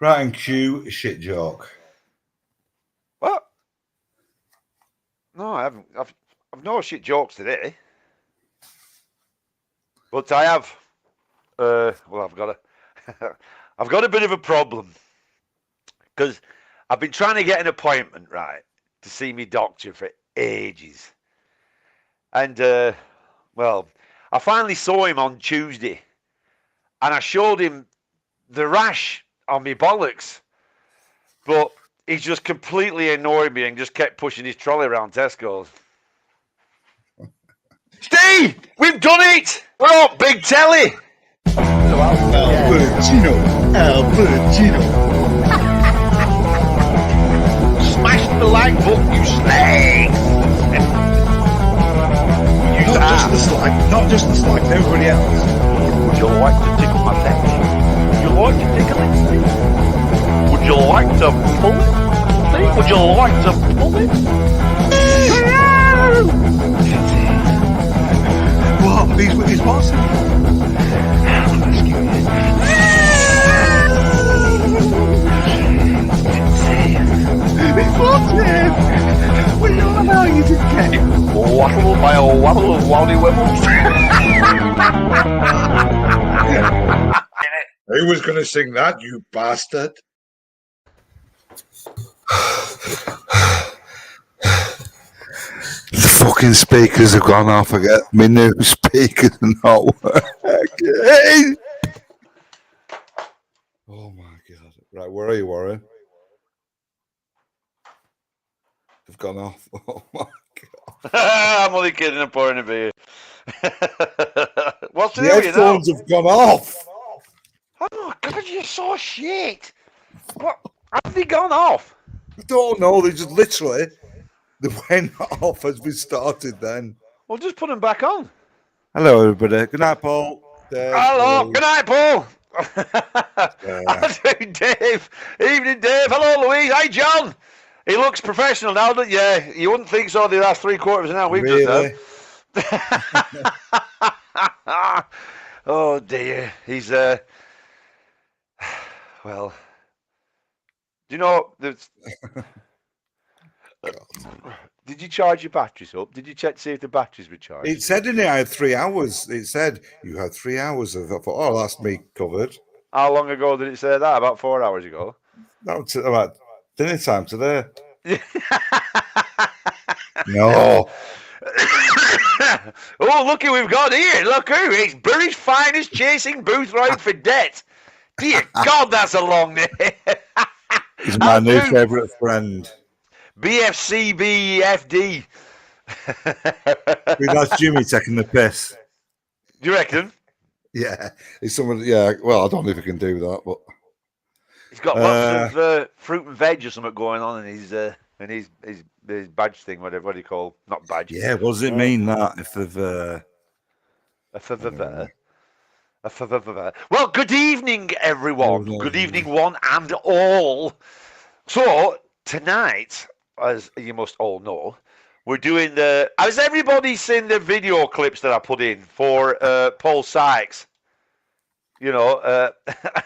Right, and cue shit joke. What? No, I haven't. I've no shit jokes today. But I have. Well, I've got I've got a bit of a problem because I've been trying to get an appointment, right, to see me doctor for ages, and well, I finally saw him on Tuesday, and I showed him the rash on me bollocks, but he just completely annoyed me and just kept pushing his trolley around Tesco's. Steve, we've done it! We're on Big Telly! Albertino. Smash the like button, you slags! Not just the slag, everybody else. Would you like to tickle my neck? Would you like to tickle it, Steve? Would you like to pull it? Steve, would you like to pull it? What? He's bossing. It's bossing. We know how you did get him. Waddle by a waddle of waddy wibbles. Who was going to sing that, you bastard? The fucking speakers have gone off. I get my new speakers are not working. Oh my god! Right, where are you, Warren? They've gone off. Oh my god! I'm only kidding. I'm pouring a beer. What's The headphones have gone off. Oh god, you're so shit. What? Have they gone off? I don't know. They just literally they went off as we started. Then. Well, just put them back on. Hello, everybody. Good night, Paul. Dave, hello. Good night, Paul. Hello, Dave. Evening, Dave. Hello, Louise. Hi, John. He looks professional now, don't you? Yeah, you wouldn't think so the last 3/4 of an hour we've just had. Oh dear. He's well. Do you know there's did you charge your batteries up? Did you check to see if the batteries were charged? It said in it I had 3 hours. It said you had 3 hours of. I thought, oh, that's me covered. How long ago did it say that? About 4 hours ago. That was about dinner time today. No. Oh, look who we've got here. Look who. It's Bury's finest chasing Boothroyd for debt. Dear God, that's a long name. He's my new favourite friend. BFCBFD. That's Jimmy taking the piss. Do you reckon? Yeah. He's someone, yeah, well, I don't know if he can do that, but he's got lots of fruit and veg or something going on in his badge thing, whatever. What do you call? Not badge. Yeah, what does it mean that if they've Well, good evening, everyone. Good evening, one and all. So tonight, as you must all know, we're doing the. Has everybody seen the video clips that I put in for Paul Sykes? You know,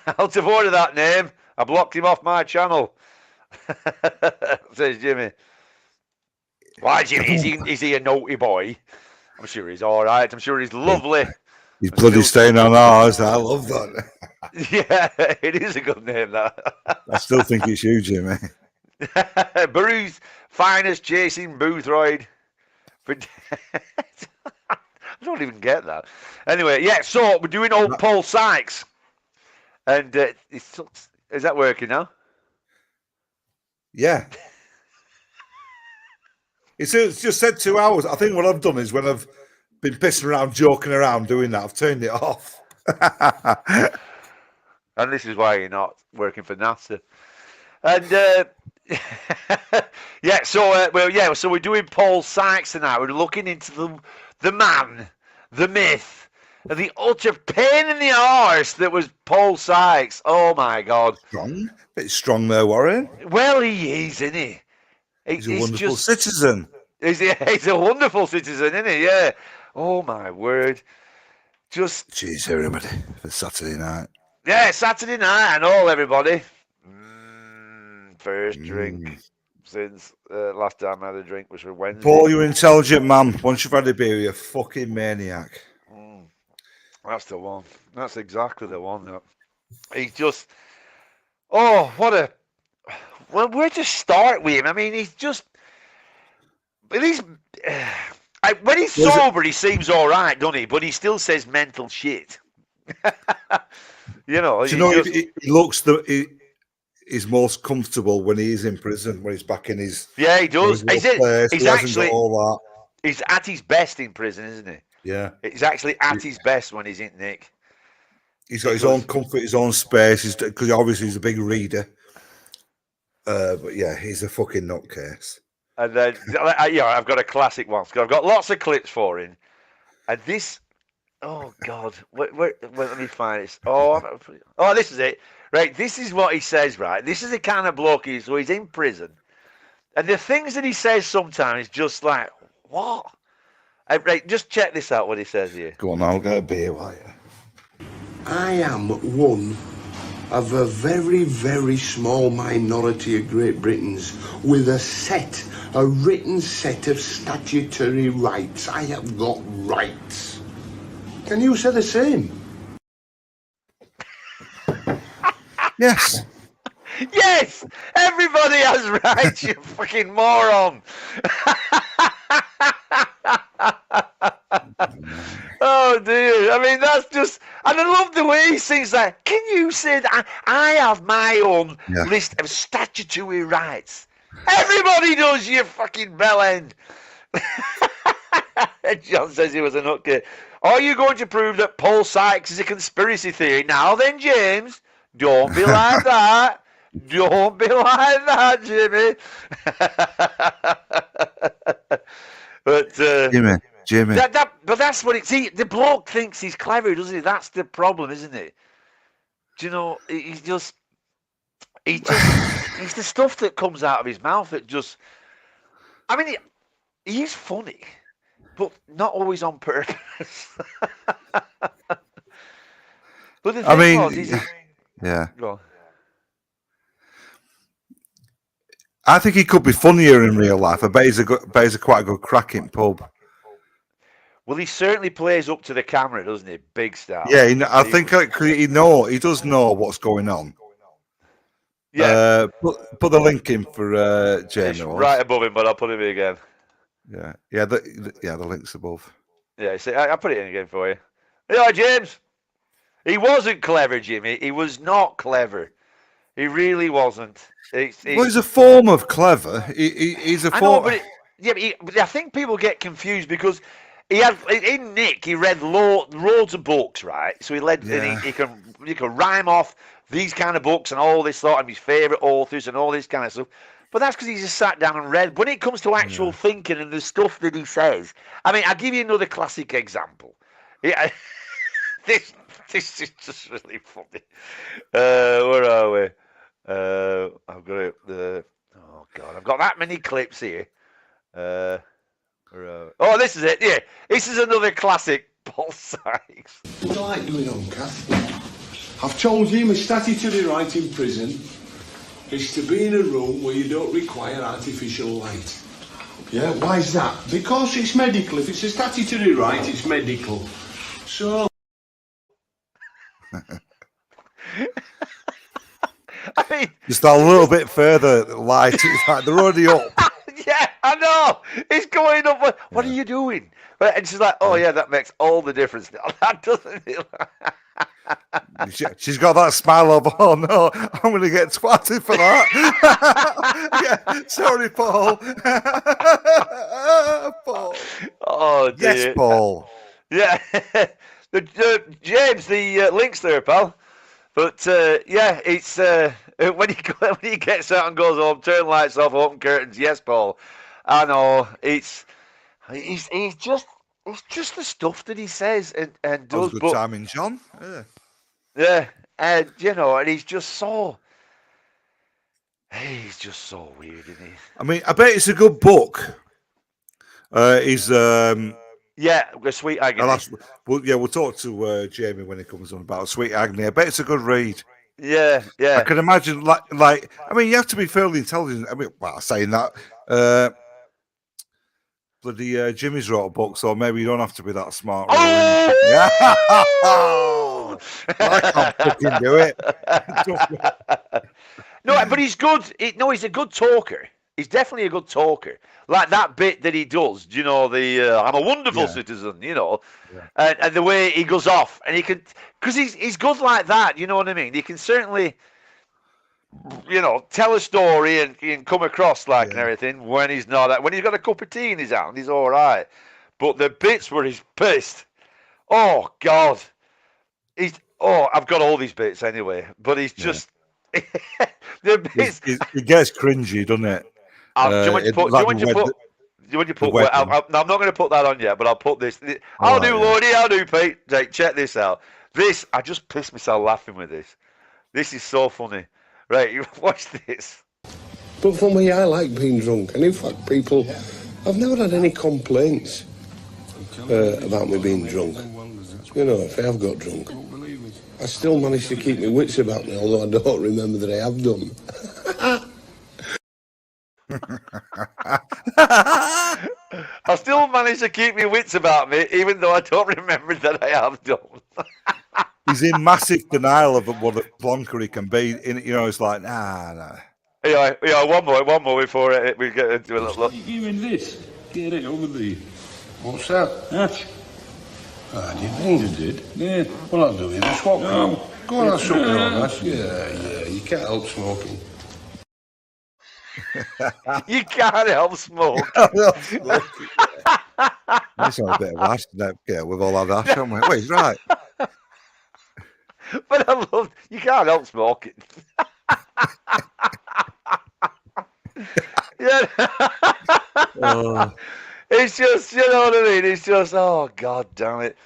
out of order that name, I blocked him off my channel. Says Jimmy. Why, Jimmy? Is he a naughty boy? I'm sure he's all right. I'm sure he's lovely. He's bloody staying on ours. I love that. Yeah, it is a good name, that. I still think it's you, Jimmy. Bruce, finest chasing Boothroyd. I don't even get that. Anyway, yeah, so we're doing old Paul Sykes. And is that working now? Yeah. It's just said 2 hours. I think what I've done is when I've been pissing around, joking around, doing that, I've turned it off. And this is why you're not working for NASA. And yeah, so so we're doing Paul Sykes tonight. We're looking into the man, the myth, the utter pain in the arse that was Paul Sykes. Oh my God! Strong, bit strong there, Warren. Well, he is, isn't he? He's a wonderful citizen. He's a wonderful citizen, isn't he? Yeah. Oh my word! Just jeez, everybody for Saturday night. Yeah, Saturday night and all, everybody. First drink since last time I had a drink was for Wednesday. Paul, you're an intelligent man. Once you've had a beer, you're a fucking maniac. That's the one. That's exactly the one. That. He's just... Oh, what a... Well, where to start with him? I mean, he's just... But he's... when he's sober, he seems all right, doesn't he? But he still says mental shit. You know, he looks he's most comfortable when he is in prison, when he's back in his he does. He's actually all that. He's at his best in prison, isn't he? Yeah, he's actually at his best when he's in Nick. He's got his own comfort, his own space. Because obviously he's a big reader. But yeah, he's a fucking nutcase. And then I've got a classic one. I've got lots of clips for him, and this. Oh God! Where, let me find this. Oh, this is it. Right, this is what he says. Right, this is the kind of bloke he's. So he's in prison, and the things that he says sometimes is just like what. Right, just check this out. What he says here. Go on, I'll get a beer while you. I am one of a very, very small minority of Great Britons with a written set of statutory rights. I have got rights. Can you say the same? Yes. Yes! Everybody has rights, you fucking moron! Oh dear, I mean that's just, and I love the way he sings that. Can you say that I have my own list of statutory rights? Everybody does, you fucking bellend. John says he was a nutcase. Are you going to prove that Paul Sykes is a conspiracy theory? Now then, James, don't be like that. Don't be like that, Jimmy. But Jimmy. But that's what it's. The bloke thinks he's clever, doesn't he? That's the problem, isn't it? Do you know? He's the stuff that comes out of his mouth that just. I mean, he's funny, but not always on purpose. But the thing was, yeah. Go on. I think he could be funnier in real life. I bet he's quite a good cracking pub. Well, he certainly plays up to the camera, doesn't he? Big star. Yeah, I think he does know what's going on. Yeah. Put the link in for Jamie. It's right above him, but I'll put it in again. Yeah. The link's above. Yeah, see, I'll put it in again for you. Yeah, James. He wasn't clever, Jimmy. He was not clever. He really wasn't. He's a form of clever. He's a form. I know, but I think people get confused because he had in Nick. He read loads of books, right? So he can rhyme off these kind of books and all this sort of his favorite authors and all this kind of stuff. But that's because he just sat down and read. When it comes to actual thinking and the stuff that he says, I mean, I'll give you another classic example. Yeah, this is just really funny. Where are we? I've got it. Oh God, I've got that many clips here. Oh, this is it. Yeah, this is another classic Paul Sykes. What I like doing on Kath. I've told you my statutory right in prison is to be in a room where you don't require artificial light. Yeah, why is that? Because it's medical. If it's a statutory right, it's medical. So. I mean, just a little bit further light. It's like they're already up. Yeah, I know. It's going up. What are you doing? And she's like, oh yeah, that makes all the difference. That doesn't. She's got that smile of, oh no, I'm going to get twatted for that. Yeah, sorry, Paul. Paul. Oh dear. Yes, Paul. Yeah, James, the link's there, pal. But yeah, it's when he gets out and goes home, turn lights off, open curtains. Yes, Paul. I know he's just the stuff that he says and does. Good timing, John. Yeah, and and he's just so weird, isn't he? I mean, I bet it's a good book. Sweet Agony. We'll talk to Jamie when he comes on about Sweet Agony. I bet it's a good read. Yeah, I yeah. can imagine, like, I mean, you have to be fairly intelligent. I mean, well, saying that, bloody Jimmy's wrote a book, so maybe you don't have to be that smart. Really. Yeah, Oh! I can't fucking do it. No, but he's good. He's a good talker. He's definitely a good talker. Like that bit that he does, you know, I'm a wonderful Yeah. citizen, you know, Yeah. and the way he goes off, and he can, because he's good like that, you know what I mean? He can certainly, you know, tell a story and come across like and Yeah. everything when he's not, when he's got a cup of tea in his hand, he's all right. But the bits where he's pissed, oh God, I've got all these bits anyway, but he's just. The bits. It gets cringy, doesn't it? Do you want to put? Well, no, I'm not going to put that on yet, but I'll put this. I'll do, Lordy. I'll do, Pete. Right, check this out. I just pissed myself laughing with this. This is so funny. Right, you watch this. But for me, I like being drunk, and in fact, I've never had any complaints about me being drunk. You know, if I have got drunk, I still manage to keep my wits about me, although I don't remember that I have done. I still manage to keep my wits about me, even though I don't remember that I have done. He's in massive denial of what a plonker he can be. You know, it's like, nah. Yeah, one more before we get into a little look. You in this? Get it over there. What's that? Hatch. I didn't think you did. Yeah. Well, I'll do it. Just swap. No. Go on, I'll swap it on, Ash. Yeah, you can't help smoking. You can't help smoke. That's a bit of ash. Yeah, we've all had ash, haven't we? Wait, he's right. But I love, you can't help smoking. Yeah. It's just, you know what I mean? It's just, oh, God damn it.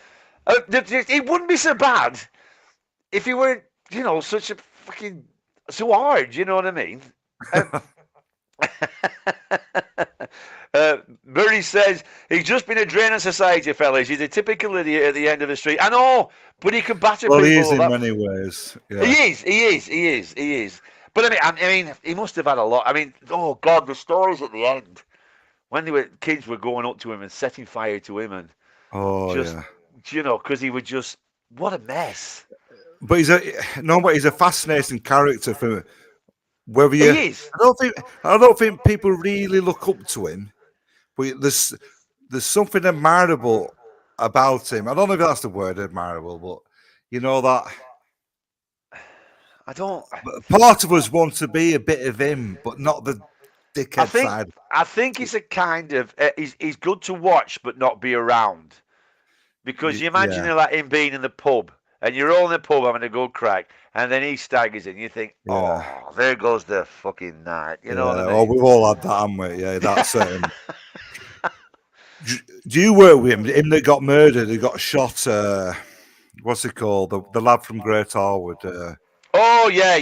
It wouldn't be so bad if he weren't, you know, such a fucking, so hard, you know what I mean? Murray says, he's just been a drain on society, fellas. He's a typical idiot at the end of the street. I know, but he can batter people. Well, he is in many ways. Yeah. He is. But I mean, he must have had a lot. I mean, oh God, the stories at the end when kids were going up to him and setting fire to him, and you know, because he would just, what a mess. But he's a fascinating character for whether you. He is. I don't think people really look up to him, but there's something admirable about him. I don't know if that's the word, admirable, but you know that. Part of us want to be a bit of him, but not the dickhead side. I think he's a kind of he's good to watch, but not be around. Because you imagine like him being in the pub, and you're all in the pub having a good crack, and then he staggers in. You think, oh, there goes the fucking night. You know what I mean? Oh, we've all had that, haven't we? Yeah, that's. Do you work with him? Him that got murdered, he got shot. What's it called? The lad from Great Harwood. Oh yeah.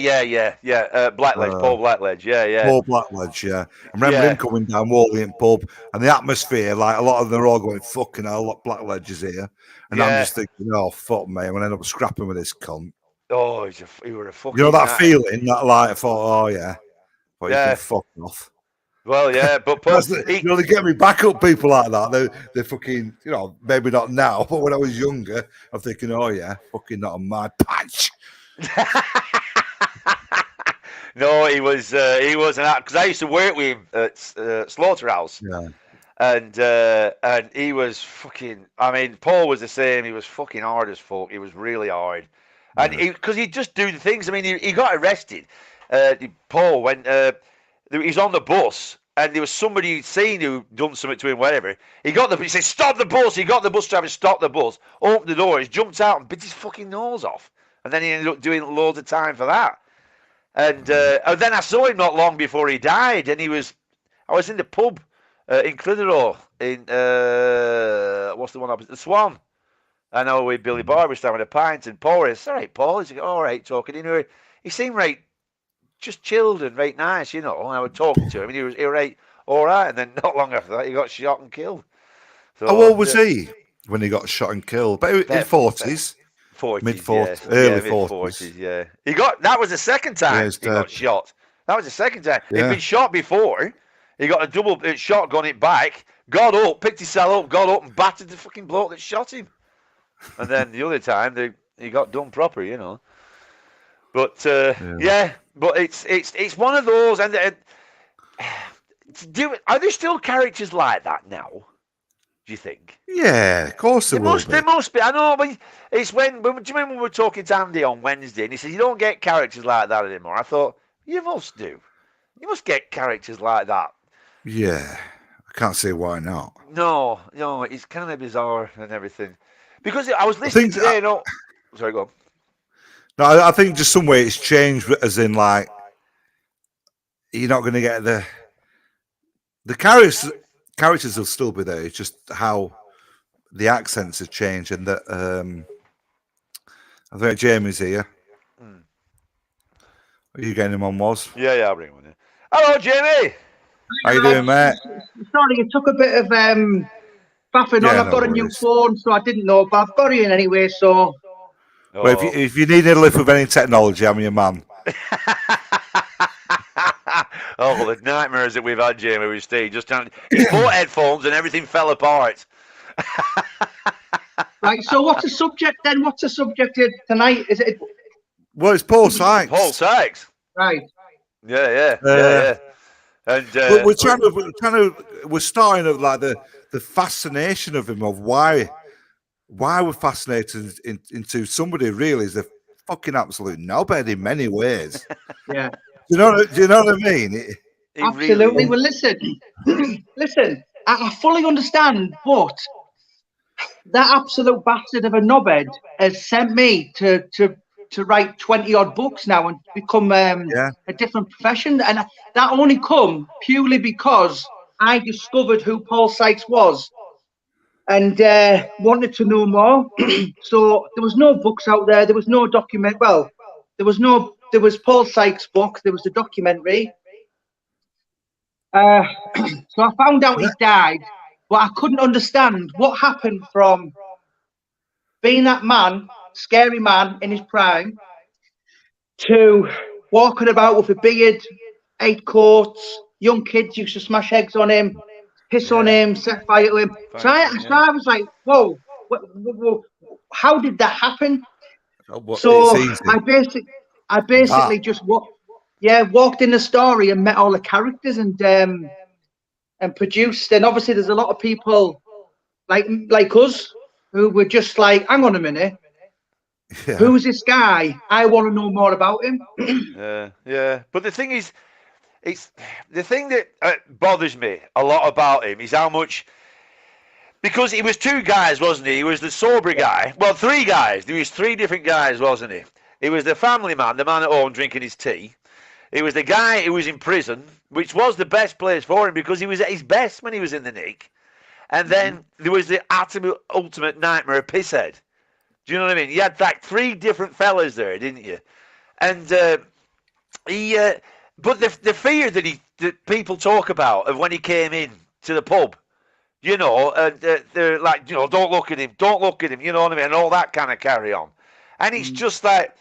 Blackledge, Paul Blackledge, yeah. Paul Blackledge, yeah. I remember him coming down Walling pub, and the atmosphere, like a lot of them are all going, "Fucking hell, Blackledge is here," and I'm just thinking, "Oh fuck me, I'm gonna end up scrapping with this cunt." Oh, he were a fucking. You know that feeling, that like, I thought, "Oh yeah, well, you can fuck off." Well, yeah, but you know, they get me back up people like that. They're fucking, you know, maybe not now, but when I was younger, I'm thinking, "Oh yeah, fucking not on my patch." No, he was an because I used to work with him at Slaughterhouse, and he was fucking. I mean, Paul was the same. He was fucking hard as fuck. He was really hard, and because he'd just do the things. I mean, he got arrested. Paul when he's on the bus. And there was somebody he'd seen who done something to him, whatever. He said, "Stop the bus!" He got the bus driver, stopped the bus, opened the door, he jumped out and bit his fucking nose off. And then he ended up doing loads of time for that. And then I saw him not long before he died, and I was in the pub in Clitheroe, in what's the one opposite? The Swan. I know with Billy Barber was having a pint, and Paul is, "All right, Paul." He's like, "All right," talking. You know, he seemed right, just chilled and right nice, you know. And I was talking to him, and he was right, all right. And then not long after that, he got shot and killed. So, how old was he when he got shot and killed? But in 40s. 40s, Mid-40s, yeah. early Yeah, 40s. mid-40s, yeah. That was the second time he got shot. That was the second time. Yeah. He'd been shot before. He got a double shotgun it back, got up, picked himself up, got up and battered the fucking bloke that shot him. And then the other time, he got done proper, you know. But, but it's one of those, and are there still characters like that now? Do you think? Yeah, of course there will be. There must be. I know, but it's do you remember when we were talking to Andy on Wednesday, and he said you don't get characters like that anymore. I thought you must do. You must get characters like that. Yeah, I can't see why not. No, it's kind of bizarre and everything. Because I was listening today. Sorry, go on. No, I think just some way it's changed, as in like you're not going to get the characters. Characters will still be there. It's just how the accents have changed, and that I think Jamie's here. Are you getting him on, Woz? Yeah, I'll bring him on. Hello, Jamie. How you doing, mate? Sorry, it took a bit of faffing on. I've got a new phone, so I didn't know, but I've got you in anyway. So, well, if you need a lift with any technology, I'm your man. Oh, the nightmares that we've had, Jamie, with Steve. He bought headphones and everything fell apart. Right, so what's the subject then? What's the subject tonight? Is it? Well, it's Paul Sykes. Paul Sykes. Right. Yeah. And we're starting at like the fascination of him, of why we're fascinated into somebody really is a fucking absolute knobhead in many ways. Yeah. Do you know what I mean? Absolutely. Well, listen. I fully understand, but that absolute bastard of a knobhead has sent me to write 20 odd books now and become a different profession, and that only come purely because I discovered who Paul Sykes was and wanted to know more. So there was no books out there. There was no document. Well, there was Paul Sykes' book. There was the documentary. So I found out he died, but I couldn't understand what happened from being that man, scary man in his prime, to walking about with a beard, 8 coats. Young kids used to smash eggs on him, piss on him, set fire to him. So I was like, whoa, how did that happen? So I basically just walked in the story and met all the characters and produced. And obviously, there's a lot of people like us who were just like, hang on a minute, who's this guy? I want to know more about him. Yeah. But the thing is, the thing that bothers me a lot about him is how much. Because he was 2 guys, wasn't he? He was the sober guy. Well, 3 guys. There was 3 different guys, wasn't he? He was the family man, the man at home drinking his tea. He was the guy who was in prison, which was the best place for him because he was at his best when he was in the nick. And then there was the ultimate nightmare of pisshead. Do you know what I mean? You had like 3 different fellas there, didn't you? And but the fear that people talk about of when he came in to the pub. You know, they're like, you know, don't look at him, you know what I mean, and all that kind of carry on. And it's just like,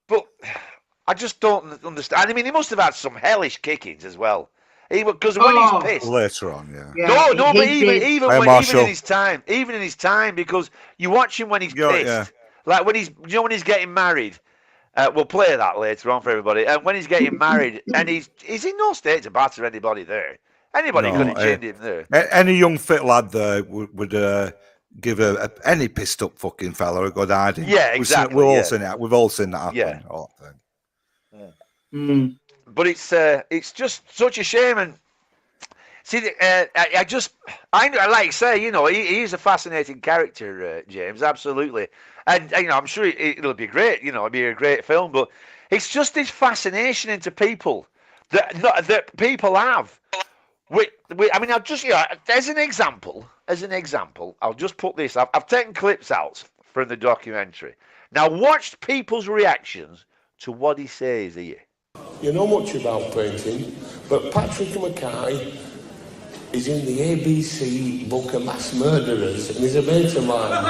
but I just don't understand. I mean, he must have had some hellish kickings as well. Because when he's pissed. Later on, No, but even in his time, because you watch him when he's pissed. Like when he's getting married. We'll play that later on for everybody. And when he's getting married, and he's in no state to batter anybody there. Anybody could have chained him there. Any young fit lad there would give any pissed up fucking fella a good idea. Yeah, exactly. We've all seen that happen. Yeah. Mm. But it's just such a shame. And see, I like you say, you know, he is a fascinating character, James. Absolutely, and you know, I'm sure it'll be great. You know, it'll be a great film. But it's just this fascination into people that people have. I mean, I'll just, you know, as an example, I'll just put this. I've taken clips out from the documentary. Now, watch people's reactions to what he says here. You know much about painting, but Patrick Mackay is in the ABC book of mass murderers, and he's a mate of mine.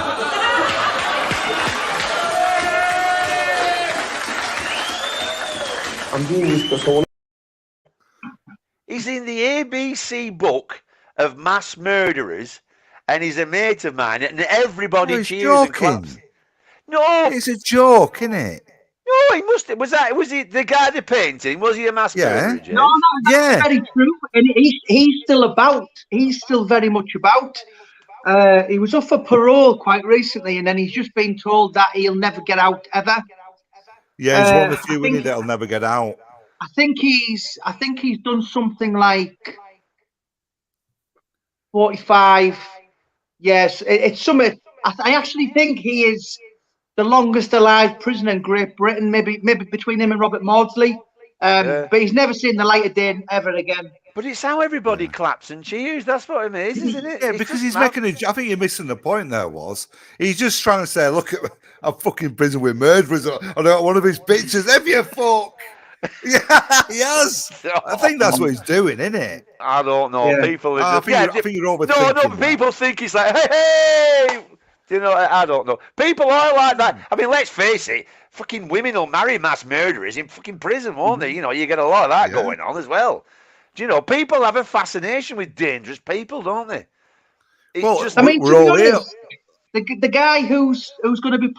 I'm doing this because I want. He's in the ABC book of mass murderers, and he's a mate of mine, and everybody No, he's cheers and joking. claps. No, It's a joke, isn't it? no, he must. Was he the guy that painted? Was he a mass Yeah. murderer, James? No, that's Yeah. very true. And he's still about. He's still very much about. He was up for parole quite recently, and then he's just been told that he'll never get out ever. Yeah, he's one of the I few think- that'll never get out. I think he's done something like 45 years. It's something. I actually think he is the longest alive prisoner in Great Britain. Maybe between him and Robert Maudsley. But he's never seen the light of day ever again. But it's how everybody claps and cheers. That's what it is, isn't it? Yeah, It's because just he's mad. making I think you're missing the point there, he's just trying to say, look, I'm fucking prison with murderers. I don't want one of his pictures. If you fuck. Yeah, yes. I think that's what he's doing, isn't it? I don't know. Yeah. People. I Are think just, you're no, overthinking no. that. People think it's like, hey. You know, I don't know. People are like that. I mean, let's face it. Fucking women will marry mass murderers in fucking prison, won't they? You know, you get a lot of that going on as well. Do you know, people have a fascination with dangerous people, don't they? It's Well, just, I mean, we're to be all here. honest, the guy who's going to be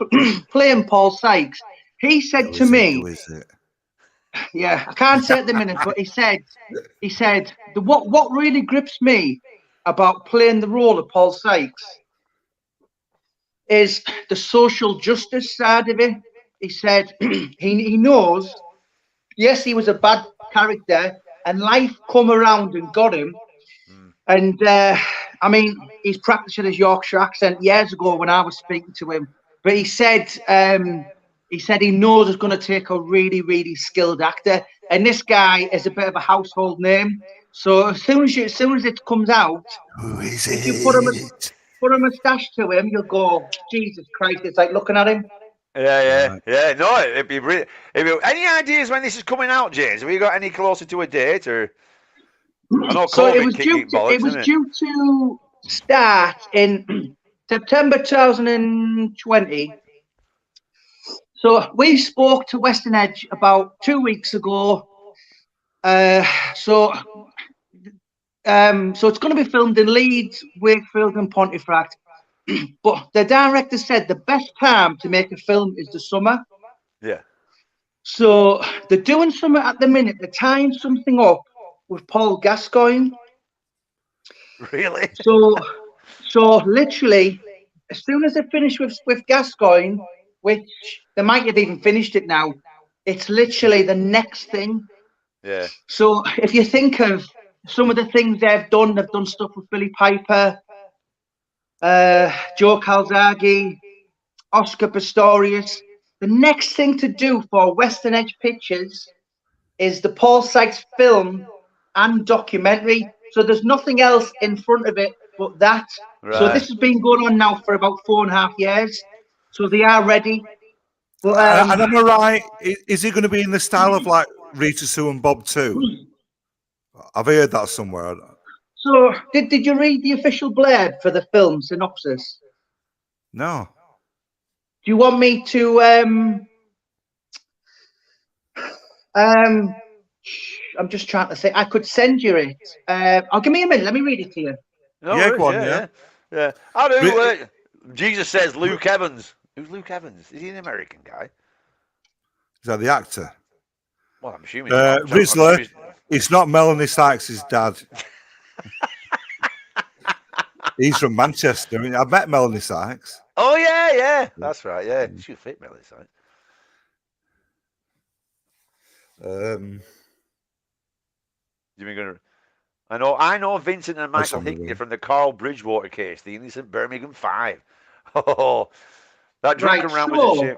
playing Paul Sykes, he said to me, Who is it? yeah, I can't say at the minute, but he said, what really grips me about playing the role of Paul Sykes is the social justice side of it. He said he knows, yes, he was a bad character, and life come around and got him. And I mean, he's practicing his Yorkshire accent years ago when I was speaking to him. But he said he knows it's going to take a really, really skilled actor. And this guy is a bit of a household name. So as soon as it comes out, Who is if it? you put a moustache to him, you'll go, Jesus Christ! It's like looking at him. yeah. No, it'd be really. Any ideas when this is coming out, James? Have you got any closer to a date or? I know So it COVID was kicked bollocks, it was isn't it? due to start in September 2020. So we spoke to Western Edge about 2 weeks ago. So it's going to be filmed in Leeds, Wakefield, and Pontefract. But the director said the best time to make a film is the summer. Yeah. So they're doing something at the minute. They're tying something up with Paul Gascoigne. Really? So literally, as soon as they finish with Gascoigne, which they might have even finished it now, it's literally the next thing. Yeah. So if you think of some of the things they've done stuff with Billy Piper, Joe Calzaghe, Oscar Pistorius. The next thing to do for Western Edge Pictures is the Paul Sykes film and documentary. So there's nothing else in front of it but that. Right. So this has been going on now for about 4.5 years. So they are ready. But, And am I right? Is it going to be in the style of like Rita Sue and Bob too? I've heard that somewhere. so did you read the official blurb for the film synopsis? No. Do you want me to I'm just trying to think. I could send you it. I'll give me a minute. Let me read it to you. No Yeah, worries, go on, yeah. I do. Jesus says Luke Evans. Who's Luke Evans? Is he an American guy? Is that the actor? Well, I'm assuming. I'm Rizzler. assuming- It's not Melanie Sykes' dad. He's from Manchester. I mean, I've met Melanie Sykes. Oh yeah. That's right. Yeah, she fit Melanie Sykes. You mean gonna? I know Vincent and That's Michael on the Hickney way. from the Carl Bridgewater case, the innocent Birmingham 5. Oh, that drunken Right, round was a so- shame.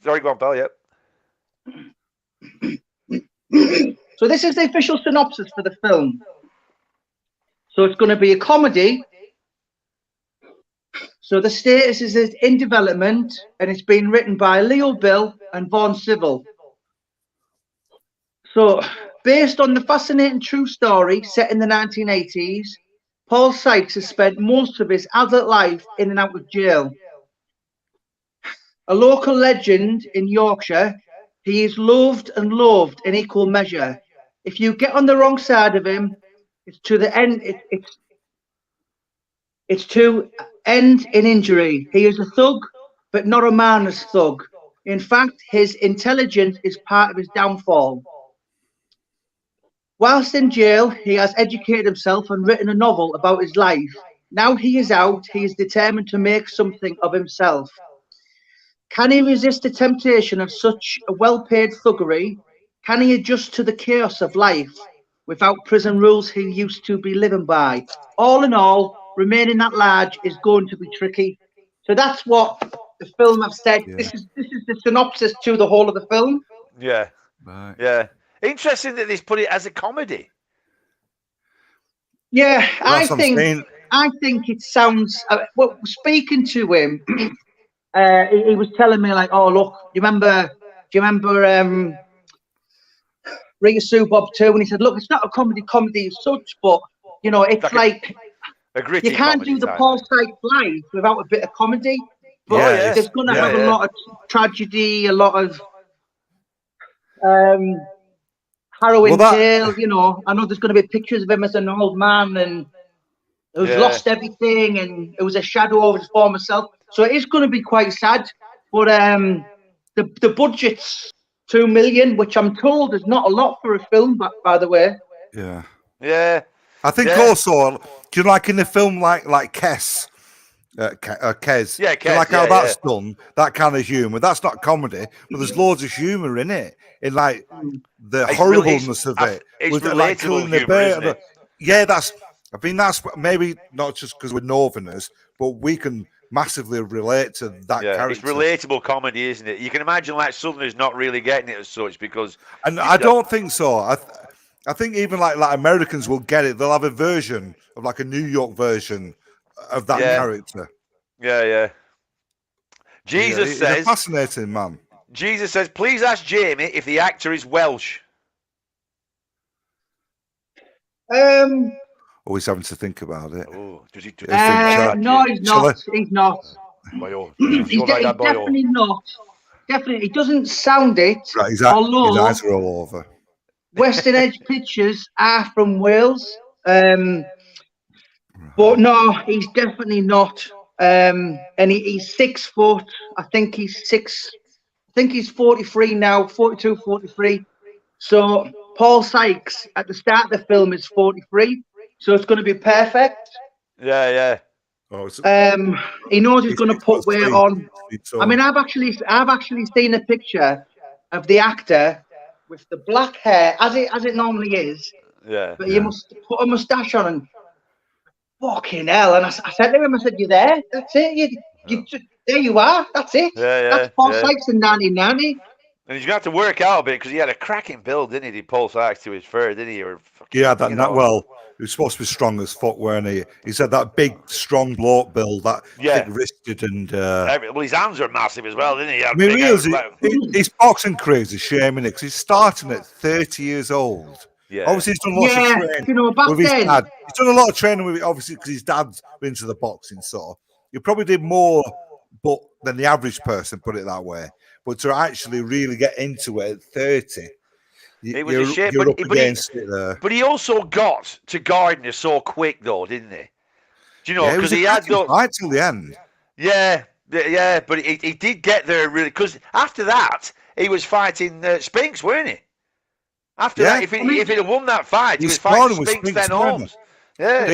Sorry, go on, pal. Yep. So this is the official synopsis for the film. So it's going to be a comedy. So the status is it's in development, and it's been written by Leo Bill and Vaughan Civil. So based on the fascinating true story set in the 1980s, Paul Sykes has spent most of his adult life in and out of jail. A local legend in Yorkshire, He is loved and loved in equal measure. If you get on the wrong side of him, it's to the end. It's to end in injury. He is a thug, but not a mindless thug. In fact, his intelligence is part of his downfall. Whilst in jail, he has educated himself and written a novel about his life. Now he is out, he is determined to make something of himself. Can he resist the temptation of such a well-paid thuggery? Can he adjust to the chaos of life without prison rules he used to be living by? All in all, remaining at large is going to be tricky. So that's what the film have said. Yeah. This is the synopsis to the whole of the film. Yeah. Right. Yeah. Interesting that they've put it as a comedy. Yeah, That's what I'm saying. I think it sounds. Well, speaking to him, he was telling me like, "Oh, look, do you remember Rita Sue Bob 2?" And he said, "Look, it's not a comedy as such, but you know, it's like A gritty you can't comedy do the type. Paul Sykes life without a bit of comedy. But Yeah, there's going to yeah, have a lot of tragedy, a lot of harrowing tale. You know, I know there's going to be pictures of him as an old man and who's lost everything, and it was a shadow of his former self. So it is going to be quite sad. But the budget's $2 million, which I'm told is not a lot for a film, by the way. Yeah. Yeah. I think also, do you like in the film like Kes? Kes. Yeah, Do you Kes, like how yeah, that's done? That kind of humour. That's not comedy, but there's loads of humour in it. In like the It's horribleness of it. it's With, relatable like killing the humour, bear. isn't it? Yeah, I think that's maybe not just because we're Northerners, but we can massively relate to that character. It's relatable comedy, isn't it? You can imagine like Southerners not really getting it as such because. And I don't think so. I think even like Americans will get it. They'll have a version of like a New York version of that character. Yeah. Jesus he's a says, fascinating man. Jesus says, please ask Jamie if the actor is Welsh. Always having to think about it. Oh, does he? No, he's not. He's not. He's definitely not. Definitely, he doesn't sound it. Right, his although eyes are all over. Western Edge Pictures are from Wales, but no, he's definitely not. And he's 6 foot. I think he's 43 now, 42, 43. So Paul Sykes at the start of the film is 43. So it's going to be perfect. Yeah. Oh, he knows he's going to put weight on. I mean, I've actually seen a picture of the actor with the black hair as it normally is. Yeah. But you must put a moustache on and fucking hell. And I said to him, I said, "You there? That's it. You there you are. That's it. That's Paul Sykes in 1990." And he's going to have to work out a bit because he had a cracking build, didn't he? Did Paul Sykes to his fur, didn't he? Well, he was supposed to be strong as fuck, weren't he? He said that big, strong bloke build, that thick-wristed and... well, his hands are massive as well, didn't he? I mean, his boxing career is a shame, innit? Because he's starting at 30 years old. Yeah. Obviously, he's done lots of training with his dad. He's done a lot of training with, obviously, because his dad's been into the boxing, so he probably did more than the average person, put it that way. But to actually really get into it at 30... It was a shame, but he also got to Gardner so quick, though, didn't he? Do you know? Because he had right till the end. Yeah, but he did get there really. Because after that, he was fighting Spinks, weren't he? After that, if he'd have won that fight, he was fighting Spinks then Holmes. Yeah.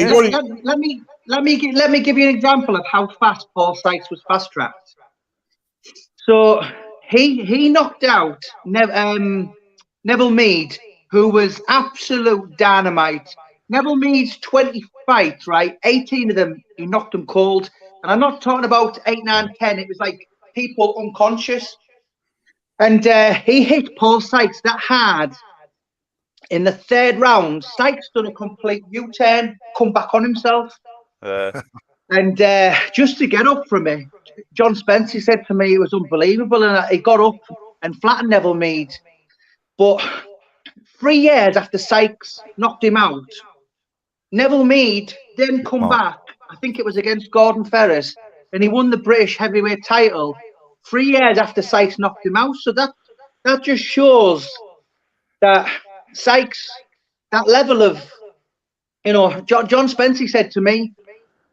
Let me give you an example of how fast Paul Sykes was fast tracked. So he knocked out Neville Mead, who was absolute dynamite. Neville Mead's 20 fights, right? 18 of them, he knocked them cold. And I'm not talking about 8, 9, 10. It was like people unconscious. And he hit Paul Sykes that hard. In the 3rd round, Sykes done a complete U-turn, come back on himself. And just to get up from it, John Spencer said to me it was unbelievable. And he got up and flattened Neville Mead. But 3 years after Sykes knocked him out, Neville Mead then come back. I think it was against Gordon Ferris, and he won the British heavyweight title 3 years after Sykes knocked him out. So that just shows that Sykes, that level of, John Spencer said to me,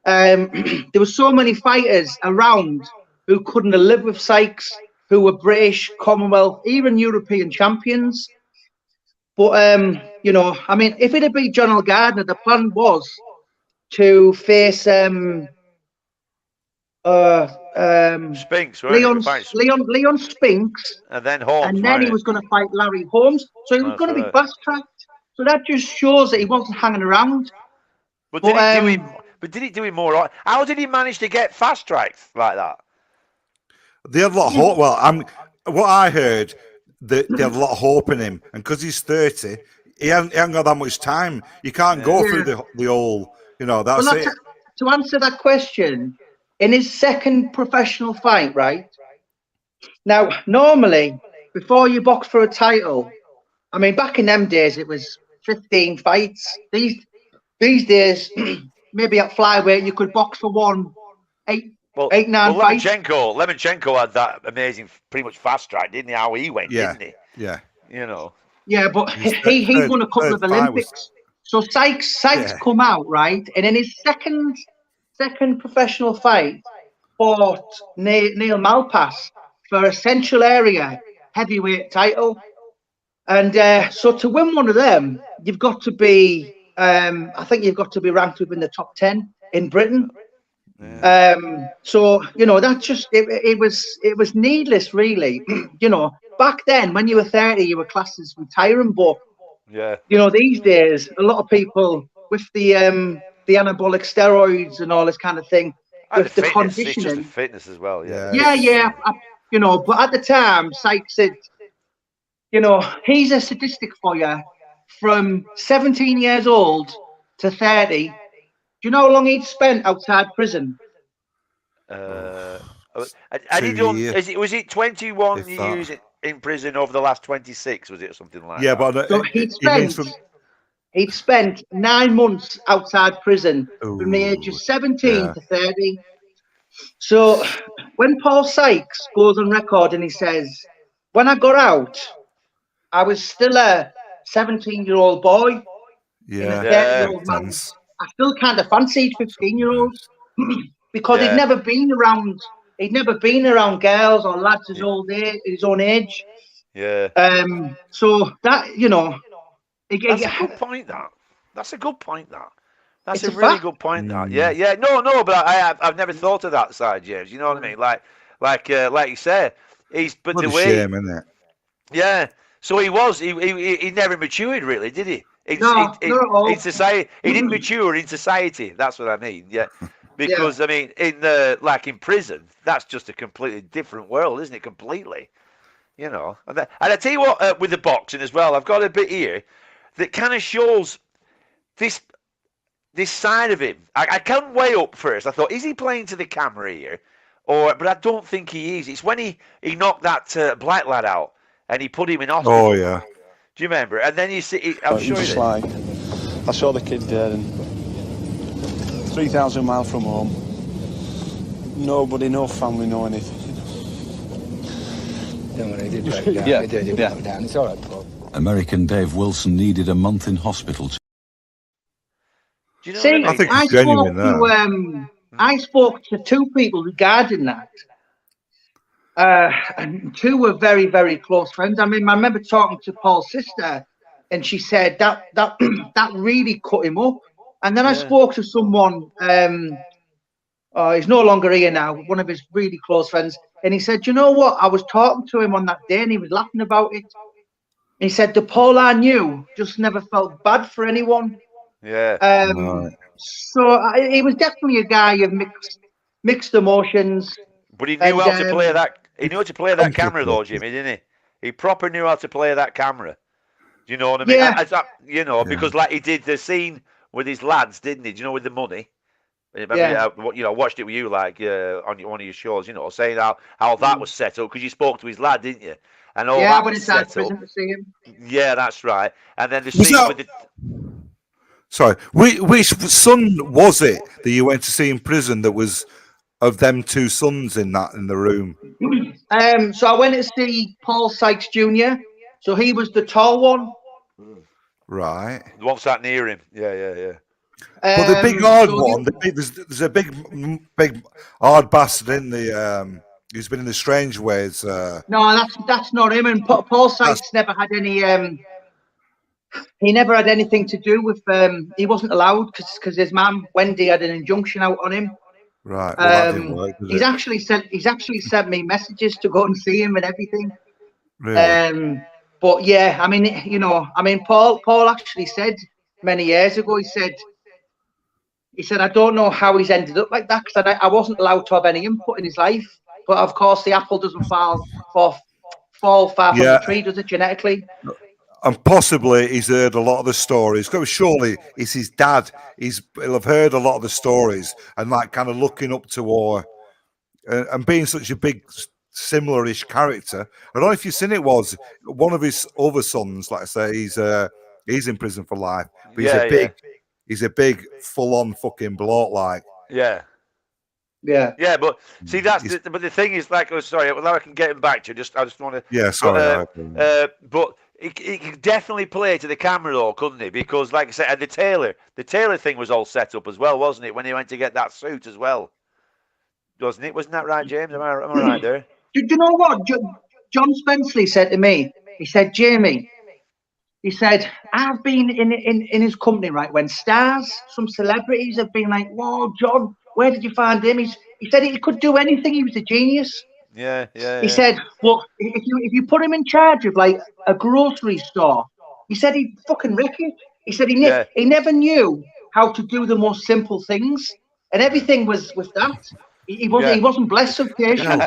there were so many fighters around who couldn't have lived with Sykes, who were British, Commonwealth, even European champions. But, I mean, if it had been John L. Gardner, the plan was to face Spinks, Leon Spinks, and then Holmes, and then he was going to fight Larry Holmes. So he was going to be fast-tracked. So that just shows that he wasn't hanging around. But did he do it more? How did he manage to get fast-tracked like that? They had a lot of hope. Well, what I heard, they had a lot of hope in him, and because he's 30, he hasn't got that much time. You can't go through the whole, that's it. To answer that question, in his second professional fight, right? Now, normally, before you box for a title, I mean, back in them days, it was 15 fights. These days, maybe at flyweight, you could box for 8, 9 fights. Lemonchenko had that amazing, pretty much fast track, didn't he? How he went, didn't he? Yeah. Yeah, but he won a couple of Olympics. So Sykes come out, right? And in his second professional fight, fought Neil Malpass for a Central Area heavyweight title. And so to win one of them, you've got to be, I think you've got to be ranked within the top 10 in Britain. Yeah. So, that just, it was needless, really. Back then, when you were 30, you were classed as retiring, but, these days, a lot of people with the anabolic steroids and all this kind of thing, with the conditioning. It's just the fitness as well, But at the time, Sykes said, he's a statistic for you from 17 years old to 30. Do you know how long he'd spent outside prison? Was it 21 years in prison over the last 26? Was it something like that? Yeah, but so he'd spent 9 months outside prison from the age of 17 to 30. So when Paul Sykes goes on record and he says, when I got out, I was still a 17-year-old boy. Yeah. 30-year-old man. I still kind of fancied 15-year-olds because he'd never been around girls or lads his own age. Yeah. So that, that's a good point. That's a good point. That's a really good point. Yeah. No, but I've never thought of that side, James. You know what I mean? Like you say, but what the a way, shame, isn't it? Yeah. So he never matured, really, did he? Not at all. In society, he didn't mature in society. That's what I mean. Yeah. Because I mean, in prison, that's just a completely different world, isn't it? Completely. And I tell you what, with the boxing as well, I've got a bit here that kind of shows this side of him. I can't weigh up first. I thought, is he playing to the camera here? But I don't think he is. It's when he knocked that black lad out and he put him in hospital. Oh, yeah. Do you remember? And then you see, I'll show you this. I saw the kid dead, and 3,000 miles from home. Nobody, no family, no anything. Don't worry, he did break down. He did break down. It's all right, Paul. American Dave Wilson needed a month in hospital. Do you know See, what I mean? I think it's genuine there. I spoke to 2 people regarding that. And 2 were very, very close friends. I mean, I remember talking to Paul's sister, and she said that really cut him up. And then I spoke to someone, he's no longer here now, one of his really close friends, and he said, you know what? I was talking to him on that day, and he was laughing about it. He said, the Paul I knew just never felt bad for anyone. Yeah. So he was definitely a guy of mixed emotions. But he knew how to play that. He knew how to play that camera, though, Jimmy, didn't he? He proper knew how to play that camera. Do you know what I mean? Yeah. Because like he did the scene with his lads, didn't he? Do you know, with the money? Remember, I watched it with you, like on one of your shows. Saying how that was set up because you spoke to his lad, didn't you? And all that when was it's out set prison up. to see him. Yeah, that's right. And then the scene with the. Sorry, which son was it that you went to see in prison that was of them 2 sons in the room? So I went to see Paul Sykes Jr. So he was the tall one. Right. The one sat near him. Yeah. But the big hard so one, there's a big hard bastard in the who's been in the Strange Ways. No, that's not him. And Paul Sykes never had any. He never had anything to do with. He wasn't allowed because his mum Wendy had an injunction out on him. Right. Well, that didn't work, did He's it? actually sent me messages to go and see him and everything. Really? But yeah, I mean, Paul actually said many years ago. He said, I don't know how he's ended up like that because I wasn't allowed to have any input in his life. But of course, the apple doesn't fall far from the tree, does it, genetically? And possibly he's heard a lot of the stories. Because surely it's his dad. He'll have heard a lot of the stories and like kind of looking up to or and being such a big similar-ish character. I don't know if you've seen it. Was one of his other sons, like I say, he's in prison for life. But he's a big full-on fucking bloke, like. Yeah. But see, but the thing is, like, sorry, well, I can get him back to you. I just want to. Yeah, sorry. But he could definitely play to the camera, though, couldn't he? Because, like I said, and the Taylor thing was all set up as well, wasn't it? When he went to get that suit as well, wasn't it? Wasn't that right, James? Am I right there? Do you know what John Spenceley said to me? He said, Jamie. He said, I've been in his company, right? When some celebrities have been like, whoa, John, where did you find him? He said he could do anything. He was a genius. Yeah. He said, well, if you put him in charge of like a grocery store, he said he'd fucking wreck it. He said he never knew how to do the most simple things, and everything was with that. He wasn't blessed with patience.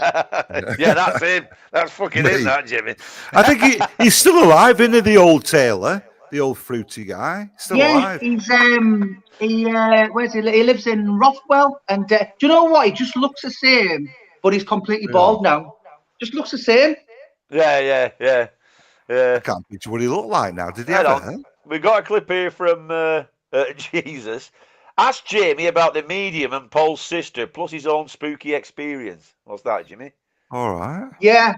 Yeah, that's him. That's fucking him, that Jimmy. I think he's still alive, isn't he? The old Taylor, the old fruity guy, still alive. He's where's he? He lives in Rothwell, and do you know what? He just looks the same, but he's completely bald now. Just looks the same. Yeah. I can't picture what he looked like now. Did he ever? We got a clip here from Jesus. Ask Jamie about the medium and Paul's sister, plus his own spooky experience. What's that, Jimmy? All right. Yeah.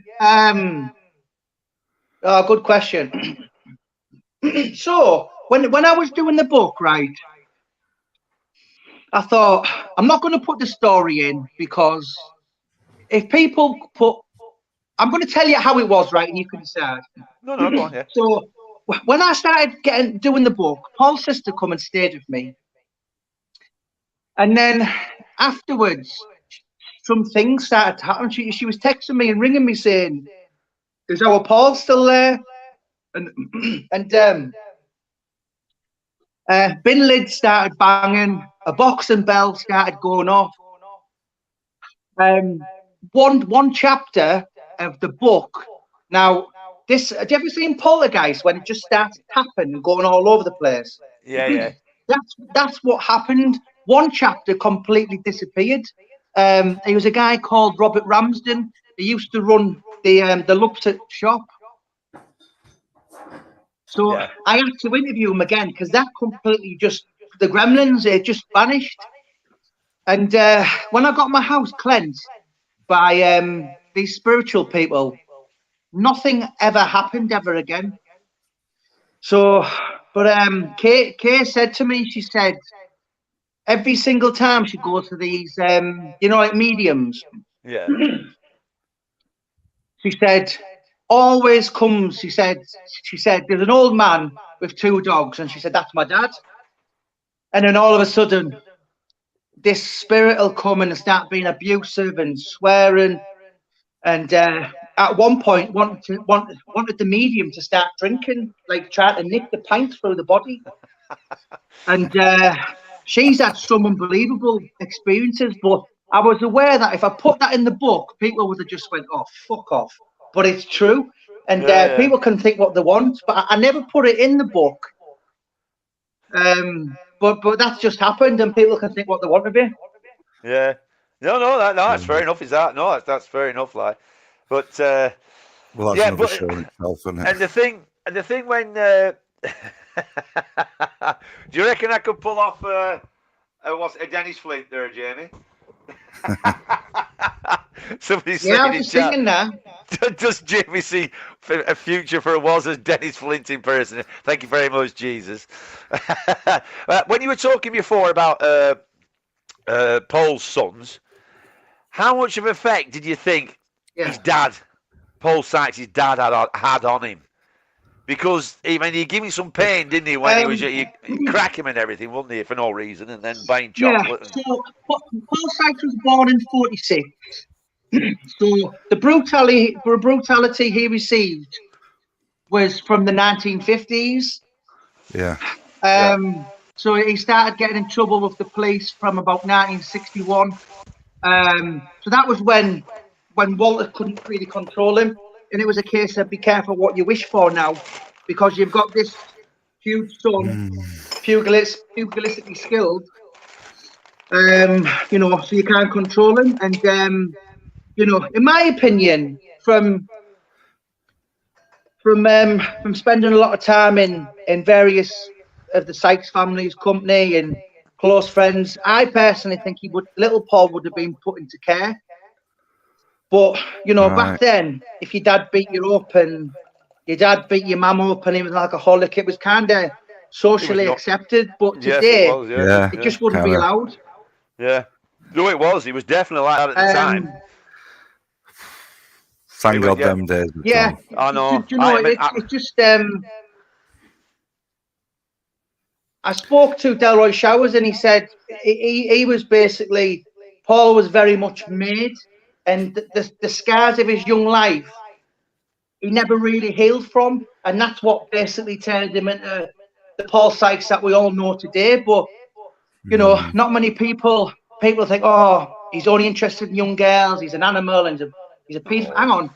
Good question. So when I was doing the book, right, I thought I'm not going to put the story in because if people I'm going to tell you how it was, right, and you can decide. No, go on, yeah. So when I started doing the book, Paul's sister come and stayed with me. And then afterwards, some things started to happen. She was texting me and ringing me saying, "Is our Paul still there?" And bin lid started banging. A boxing bell started going off. One chapter of the book. Now, have you ever seen Poltergeist when it just starts tapping and going all over the place? Yeah. That's what happened. One chapter completely disappeared. He was a guy called Robert Ramsden. He used to run the Lupset shop. So I had to interview him again because that completely the gremlins, it just vanished. And when I got my house cleansed by these spiritual people, nothing ever happened ever again. So, but Kay said to me, she said, every single time she goes to these, like mediums. Yeah. She said, always comes. She said, there's an old man with 2 dogs, and she said, that's my dad. And then all of a sudden, this spirit will come and start being abusive and swearing, and at one point wanted the medium to start drinking, like trying to nick the pint through the body. And she's had some unbelievable experiences, but I was aware that if I put that in the book, people would have just went, oh, fuck off. But it's true. And people can think what they want, but I never put it in the book. But that's just happened, and people can think what they want of it. Yeah. No, that's fair enough. Is that? No, that's fair enough. Like, but well, that's another show in itself, isn't it? And the thing when do you reckon I could pull off a Dennis Flint there, Jamie? Somebody's Yeah, I saying was in just chat, thinking that. does Jamie see a future for a was as Dennis Flint impersonator? Thank you very much, Jesus. When you were talking before about Paul's sons, how much of an effect did you think his dad, Paul Sykes, his dad had on him? Because he gave him some pain, didn't he, when he was you crack him and everything, wouldn't he, for no reason, and then buying chocolate. Yeah. So Paul Sykes was born in '46. So the brutality he received was from the 1950s. Yeah. So he started getting in trouble with the police from about 1961. So that was when Walter couldn't really control him, and it was a case of be careful what you wish for now, because you've got this huge son, pugilistically skilled, you know, so you can't control him. And you know, in my opinion, from spending a lot of time in various of the Sykes family's company and close friends, I personally think little Paul would have been put into care. But you know, back then, if your dad beat you up and your dad beat your mum up and he was an alcoholic, it was kind of socially accepted. But today, it just wouldn't be allowed. Yeah. No, it was. He was definitely like that at the time. Thank God them days. Yeah, I know. Do you know, it's just. I spoke to Delroy Showers and he said he was basically, Paul was very much made, and the scars of his young life he never really healed from, and that's what basically turned him into the Paul Sykes that we all know today. But you know, not many people think, oh, he's only interested in young girls, he's an animal, and he's a piece. Hang on.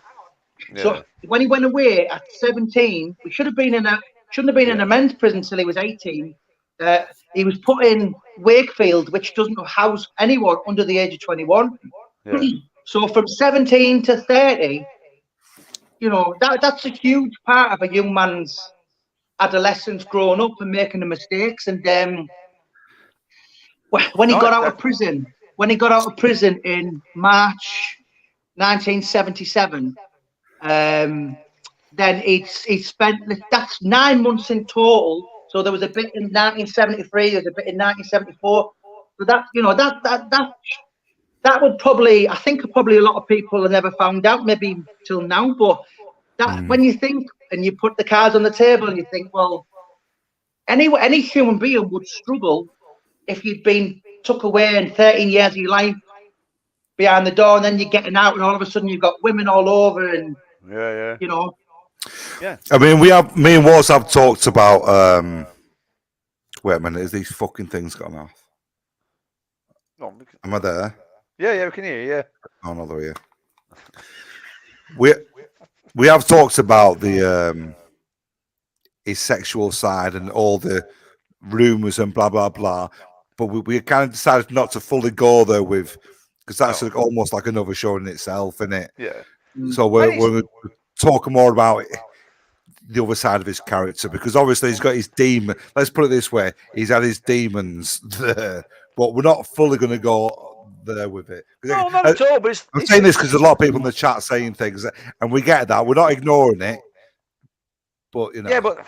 Yeah. So when he went away at 17, we shouldn't have been in a men's prison till he was 18. He was put in Wakefield, which doesn't house anyone under the age of 21. Yeah. So from 17 to 30, you know, that's a huge part of a young man's adolescence, growing up and making the mistakes. And when he got out of prison in March 1977, then he spent, that's 9 months in total. So there was a bit in 1973, there's a bit in 1974. So that, you know, that would probably, I think probably a lot of people have never found out, maybe till now. But that when you think and you put the cards on the table and you think, well, any human being would struggle if you'd been took away in 13 years of your life behind the door, and then you're getting out, and all of a sudden you've got women all over, and you know. Yeah. I mean, me and Wars have talked about. Wait a minute, is these fucking things gone off? No, am I there? Yeah, we can hear you. Yeah. Oh no, they're here. We have talked about the his sexual side and all the rumors and blah blah blah, but we kind of decided not to fully go there with, because that's almost like another show in itself, isn't it? Yeah. So we're talking more about the other side of his character, because obviously he's got his demon. Let's put it this way: he's had his demons there, but we're not fully going to go there with it. No, not at all. But I'm saying this because a lot of people in the chat saying things, and we get that. We're not ignoring it, but you know. But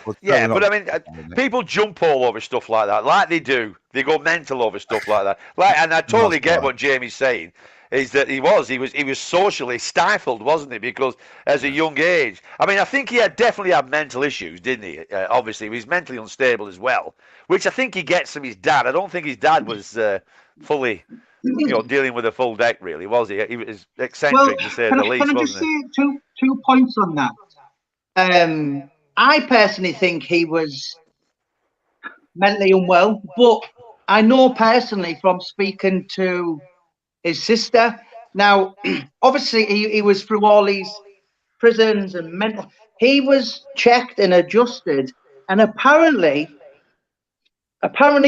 I mean, people jump all over stuff like that, like they do. They go mental over stuff like that. And I totally get what Jamie's saying. Is that he was socially stifled, wasn't he? Because as a young age, I mean, I think he definitely had mental issues, didn't he? Obviously, he was mentally unstable as well, which I think he gets from his dad. I don't think his dad was fully, you know, dealing with a full deck, really, was he? He was eccentric, to say the least, can I just say two points on that? I personally think he was mentally unwell, but I know personally from speaking to his sister. Now, obviously, he was through all these prisons and mental. He was checked and adjusted, and apparently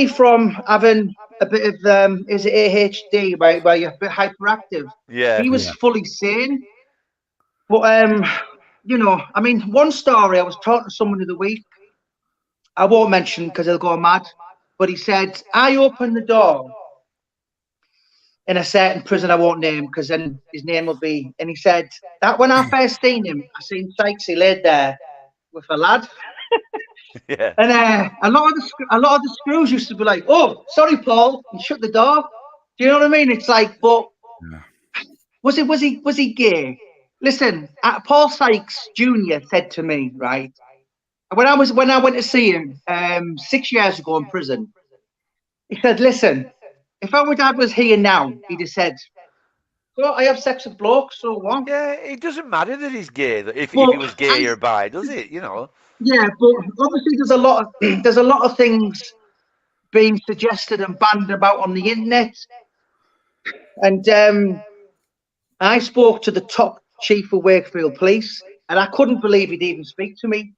from having a bit of is it ADHD, where you're a bit hyperactive. Yeah, he was fully sane. But you know, I mean, one story I was talking to someone the other week. I won't mention because he'll go mad. But he said, I opened the door in a certain prison I won't name because then his name will be. And he said that when I first seen him, I seen Sykes. He laid there with a lad, Yeah. and a lot of the screws used to be like, "Oh, sorry, Paul," and shut the door. Do you know what I mean? It's like, but was he gay? Listen, Paul Sykes Jr. said to me, right, when I went to see him 6 years ago in prison, he said, "Listen, if our dad was here now, he'd have said, well, I have sex with blokes, so what?" Yeah, it doesn't matter that he's gay. If he But was gay or bi, does it? You know. yeah, but obviously there's a lot of things being suggested and banned about on the internet, and I spoke to the top chief of Wakefield Police, and I couldn't believe he'd even speak to me.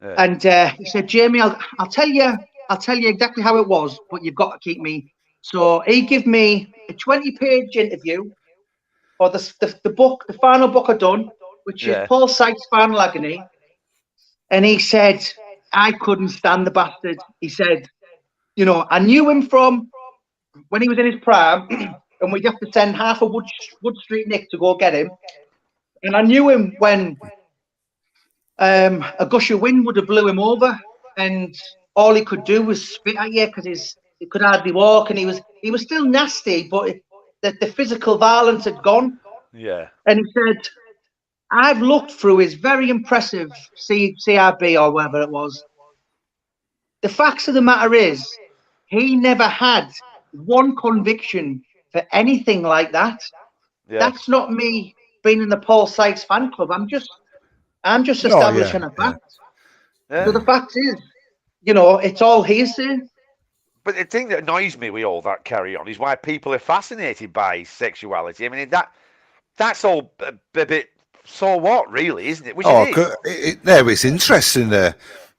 Yeah. And he said, "Jamie, I'll tell you exactly how it was, but you've got to keep me." So he gave me a 20-page interview for the book, the final book I done, which is Paul Sykes' Final Agony. And he said, I couldn't stand the bastard. He said, you know, I knew him from when he was in his prime, and we'd have to send half a Wood Street Nick to go get him. And I knew him when a gush of wind would have blew him over, and all he could do was spit at you because he could hardly walk, and he was still nasty, but the physical violence had gone. Yeah. And he said, I've looked through his very impressive CRB or whatever it was. The facts of the matter is, he never had one conviction for anything like that. Yeah. That's not me being in the Paul Sykes fan club. I'm just establishing a fact. Yeah. So the fact is, you know, it's all hearsay. But the thing that annoys me with all that carry on is why people are fascinated by sexuality. I mean, that's all a bit. So what, really, isn't it? Which it's interesting.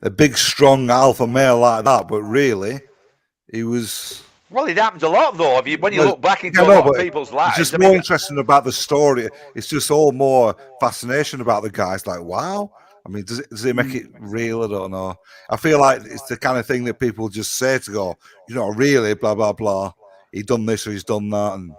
A big, strong alpha male like that, but really, he was. Well, it happens a lot, though. When you look back into a lot of people's lives, it's just more interesting about the story. It's just all more fascination about the guy. It's like, wow. I mean, does it make it real? I don't know. I feel like it's the kind of thing that people just say to go, you know, really, blah blah blah. He done this or he's done that, and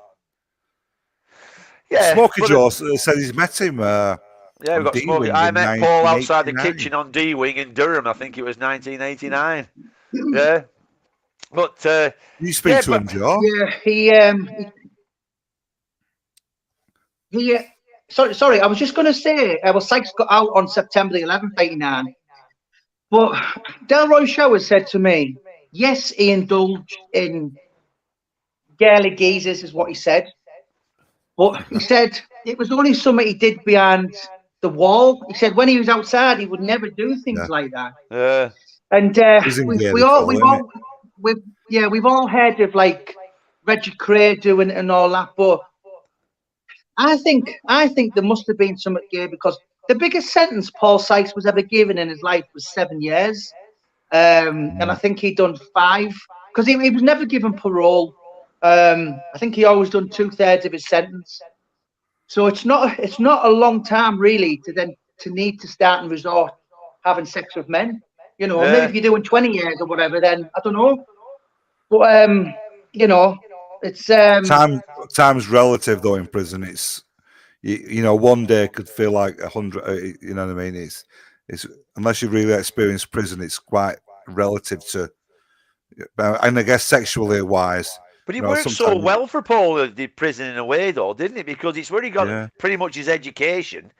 Smokey Joe said he's met him. Yeah, we've got Smokey. I met Paul outside the kitchen on D-Wing in Durham. I think it was 1989. Yeah, but you speak to him, Joe? Yeah, he. Sorry. I was just going to say, Sykes got out on September the 11th, 89. But Delroy Shower said to me, yes, he indulged in girly geezers, is what he said. But he said it was only something he did behind the wall. He said when he was outside, he would never do things like that. Yeah. And we've all heard of like Reggie Cray doing it and all that, but I think there must have been something gay because the biggest sentence Paul Sykes was ever given in his life was 7 years, and I think he'd done 5 because he was never given parole. I think he always done 2/3 of his sentence, so it's not a long time really to need to start and resort having sex with men. You know, maybe if you're doing 20 years or whatever, then I don't know. But you know, it's time's relative though in prison. It's you know, one day could feel like 100. You know what I mean? It's unless you really experience prison, it's quite relative to. And I guess sexually wise. But it worked so well for Paul, the prison in a way, though, didn't it? Because it's where he got pretty much his education.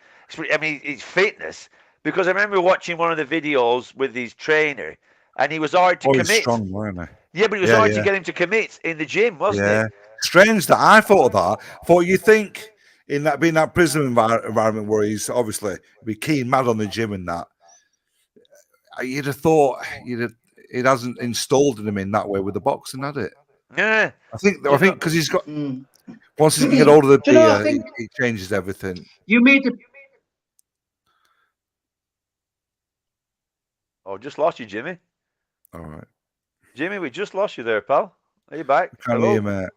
I mean, his fitness. Because I remember watching one of the videos with his trainer, and he was hard to commit. Strong, weren't he? Yeah, but it was hard to get him to commit in the gym, wasn't it? Strange that I thought of that. I thought you think in that being that prison environment where he's obviously be keen mad on the gym and that, you'd have thought it hasn't installed in him in that way with the boxing, had it? Yeah, I think because he's got once he can get hold of the beer, it changes everything. You made it. Oh, just lost you, Jimmy. All right, Jimmy, we just lost you there, pal. Are you back? Can't hear you, mate.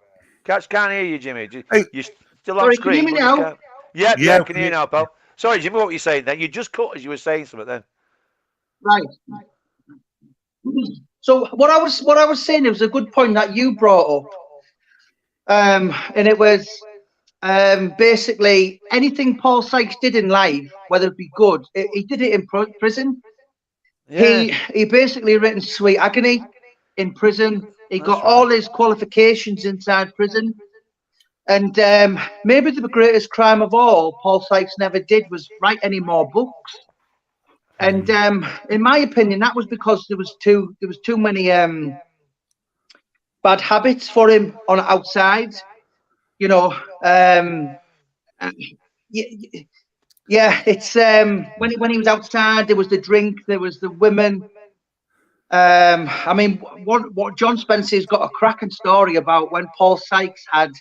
Can't hear you, Jimmy. Hey, you're still on screen. Can you hear me now? Yeah, I can hear you now, pal. Sorry, Jimmy, what were you saying then? You just cut as you were saying something then. Right. So what I was saying, it was a good point that you brought up. And it was basically anything Paul Sykes did in life, whether it be good, he did it in prison. Yeah. He basically written Sweet Agony in prison. He got That's all right. his qualifications inside prison. And maybe the greatest crime of all Paul Sykes never did was write any more books. And in my opinion, that was because there was too many bad habits for him on outside. You know, yeah, it's when he was outside, there was the drink, there was the women. I mean, what John Spencer's got a cracking story about when Paul Sykes had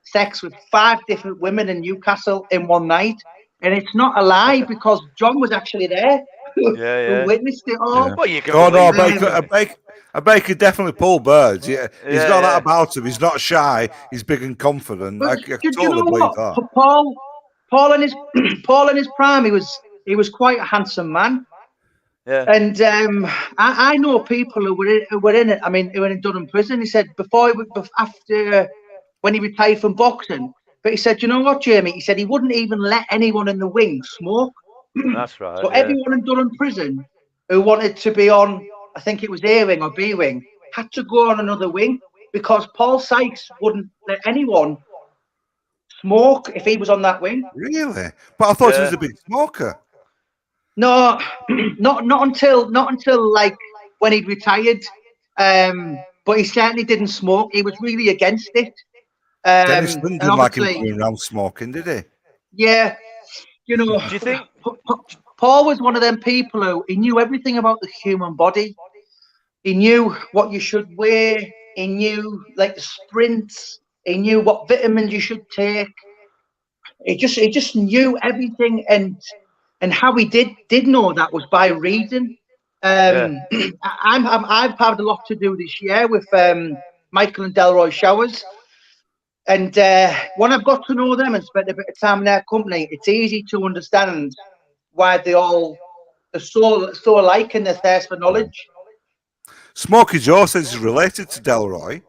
sex with 5 different women in Newcastle in one night, and it's not a lie because John was actually there, Yeah, who yeah. witnessed it all. Yeah. Well, you can Oh no, I believe bet, it. I bet, I bet he could definitely pull birds. Yeah, he's Yeah, got yeah. that about him. He's not shy. He's big and confident. I But can do you totally know believe what? that. Paul in his Paul in his prime, he was quite a handsome man. Yeah. And I know people who were in it. I mean, who were in Durham prison. He said after when he retired from boxing, but he said, you know what, Jamie? He said he wouldn't even let anyone in the wing smoke. That's right. So Yeah. everyone in Durham prison who wanted to be on, I think it was A wing or B wing, had to go on another wing because Paul Sykes wouldn't let anyone smoke if he was on that wing. Really? But I thought he was Yeah. a big smoker. No, not until like when he'd retired. But he certainly didn't smoke. He was really against it. Dennis Lynn And didn't like him obviously, coming around smoking, did he? yeah, you know, Do you think? Paul was one of them people who he knew everything about the human body. He knew what you should wear. He knew like the sprints. He knew what vitamins you should take. He just knew everything, and how he did know that was by reading. Yeah. I've had a lot to do this year with Michael and Delroy Showers, and when I've got to know them and spent a bit of time in their company, it's easy to understand why they all are so alike in their thirst for knowledge. Smokey Joe says he's related to Delroy.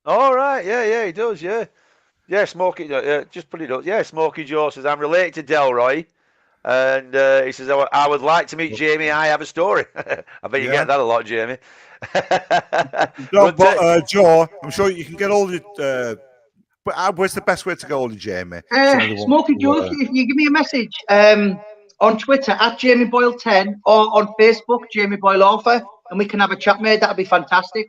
All right. Yeah, yeah, he does. Yeah. Yeah, Smokey. Just put it up. Yeah, Smokey Joe says I'm related to Delroy, and he says I would like to meet Jamie. I have a story. I bet you get that a lot, Jamie. No, but Joe, I'm sure you can get all the. But where's the best way to get hold of Jamie? Smokey Joe, if you give me a message on Twitter at Jamie Boyle 10 or on Facebook Jamie Boyle Author, and we can have a chat, mate. That'd be fantastic.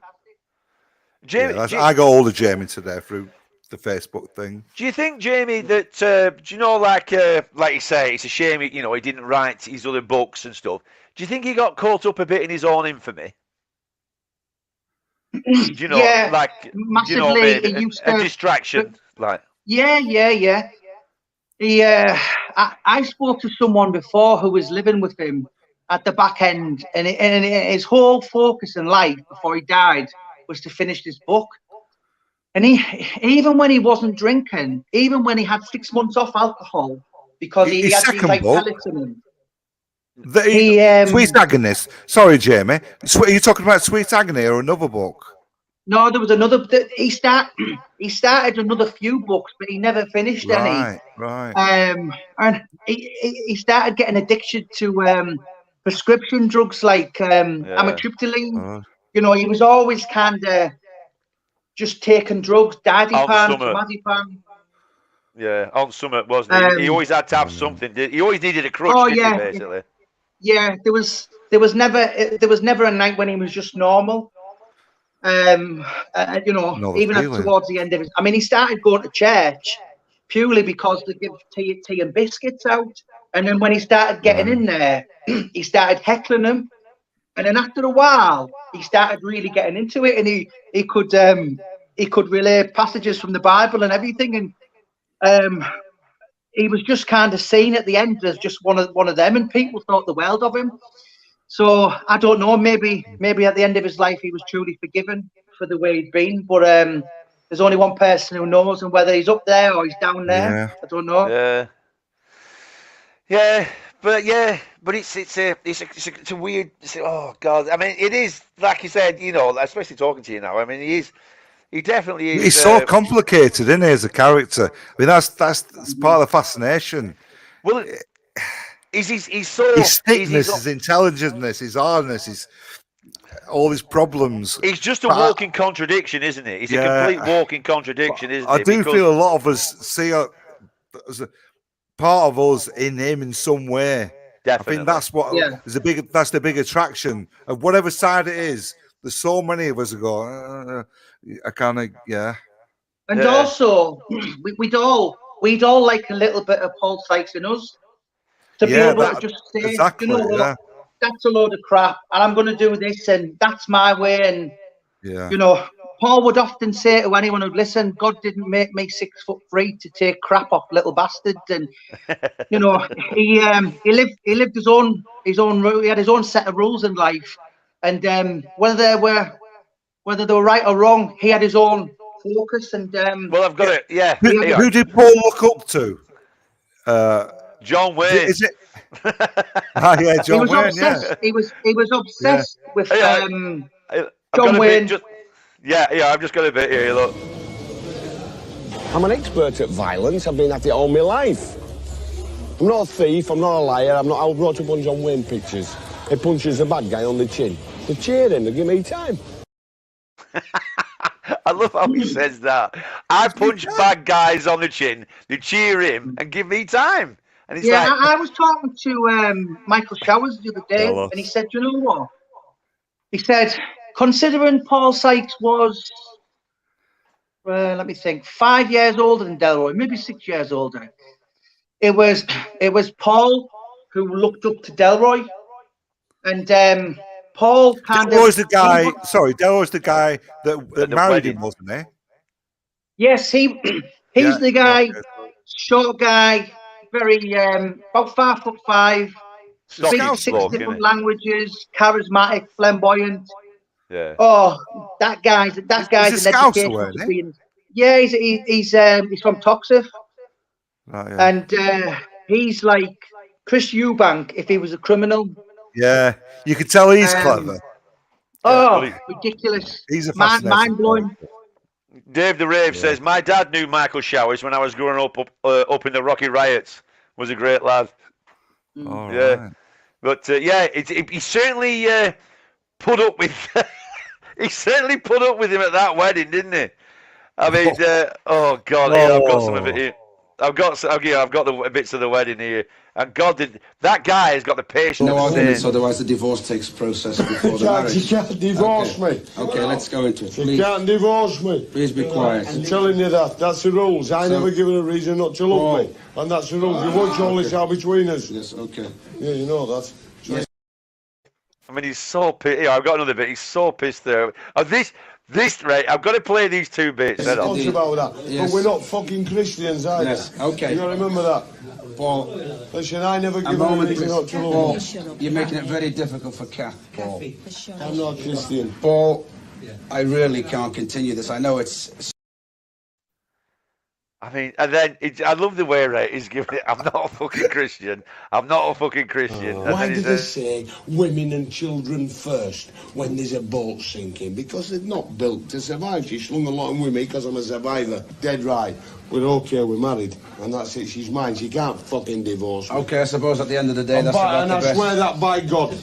Jamie, I got hold of Jamie today through the Facebook thing. Do you think, Jamie, that do you know, like you say, it's a shame he didn't write his other books and stuff. Do you think he got caught up a bit in his own infamy? Do you know, yeah, like massively. You know what I mean? A distraction, like. Yeah. He, I spoke to someone before who was living with him at the back end, and his whole focus in life before he died was to finish this book. And he, even when he wasn't drinking, even when he had 6 months off alcohol, because he had these like pellets in him. Sweet Agony. Sorry, Jamie. Are you talking about Sweet Agony or another book? No, there was another. He started another few books, but he never finished any. Right. And he started getting addicted to prescription drugs like amitriptyline. You know, he was always kind of just taking drugs, diazepam, clonazepam. Yeah, on summit, wasn't he? He always had to have something. He always needed a crutch, didn't he, basically? Yeah, there was never a night when he was just normal. You know, even towards the end of his, I mean, he started going to church purely because they give tea and biscuits out, and then when he started getting in there, he started heckling them, and then after a while, he started really getting into it, and he could relay passages from the Bible and everything, and he was just kind of seen at the end as just one of them, and people thought the world of him. So I don't know. Maybe at the end of his life he was truly forgiven for the way he'd been. But there's only one person who knows, and whether he's up there or he's down there, I don't know. Yeah, but it's a weird. Oh God, I mean, it is like you said, you know, especially talking to you now. I mean, he is. He definitely is. He's so complicated, isn't he, as a character? I mean, that's part of the fascination. Well, he's so His thickness, his intelligentness, his hardness, his all his problems. He's just a walking contradiction, isn't he? He's a complete walking contradiction, isn't he? I do feel a lot of us see as a part of us in him in some way. Definitely. I think that's what that's the big attraction of whatever side it is. There's so many of us who go, I kind of, And also, we'd all like a little bit of Paul Sykes in us to be able to just say, exactly, you know what, that's a load of crap, and I'm going to do this, and that's my way. And you know, Paul would often say to anyone who'd listen, God didn't make me 6'3" to take crap off little bastards. And you know, he lived his own rule. He had his own set of rules in life, and whether they were right or wrong, he had his own focus. And well, I've got it. Yeah. Who did Paul look up to? John Wayne. Is it? Yeah, John Wayne. Obsessed. He was obsessed with John Wayne. I've just got a bit here. Look. I'm an expert at violence. I've been at it all my life. I'm not a thief. I'm not a liar. I'll watch a bunch of John Wayne pictures. He punches the bad guy on the chin. They cheer him. They give me time. I love how he says that. I punch bad guys on the chin. They cheer him and give me time. And he's like, I was talking to Michael Showers the other day, and he said, you know what? He said, considering Paul Sykes was, let me think, 5 years older than Delroy, maybe 6 years older. It was Paul who looked up to Delroy, and Paul kind Delroy's the guy. Delroy's the guy that married him, wasn't he? Yes, he's the guy, short guy. Very about 5'5", speaks 6 different languages, charismatic, flamboyant. Yeah. Oh, that guy's an education. Yeah, he's from Toxiv, and he's like Chris Eubank if he was a criminal. Yeah, you could tell he's clever. Oh, ridiculous! He's a mind blowing. Dave the Rave says, my dad knew Michael Showers when I was growing up in the Rocky Riots. Was a great lad. Right. But he certainly put up with he certainly put up with him at that wedding, didn't he? I mean, oh God, I've got some of it here. I've got the bits of the wedding here, and God did that guy has got the patience. No arguments, otherwise the divorce takes process before the marriage. You can't divorce me. Okay, let's go into it. Please. You can't divorce me. Please be quiet. I'm telling you that. That's the rules. I never given a reason not to love me, and that's the rules. You watch all this out between us. Yes, okay. Yeah, you know that. Yes. I mean, he's so pissed. I've got another bit. He's so pissed there. This right, I've got to play these two bits. Yes, talks about that. Yes. But we're not fucking Christians either. Yes, okay. You got to remember that. Paul. Listen, I never give a reason not to love Paul, you're making it very difficult for Kath, Paul. I'm not Christian. Paul, I really can't continue this. I know it's... I mean, and then I love the way he's giving it. I'm not a fucking Christian. I'm not a fucking Christian. Why do they say women and children first when there's a boat sinking? Because they're not built to survive. She slung a lot on with me because I'm a survivor. Dead right. We're okay, we're married. And that's it, she's mine. She can't fucking divorce me. Okay, I suppose at the end of the day, that's about the best. And I swear that by God.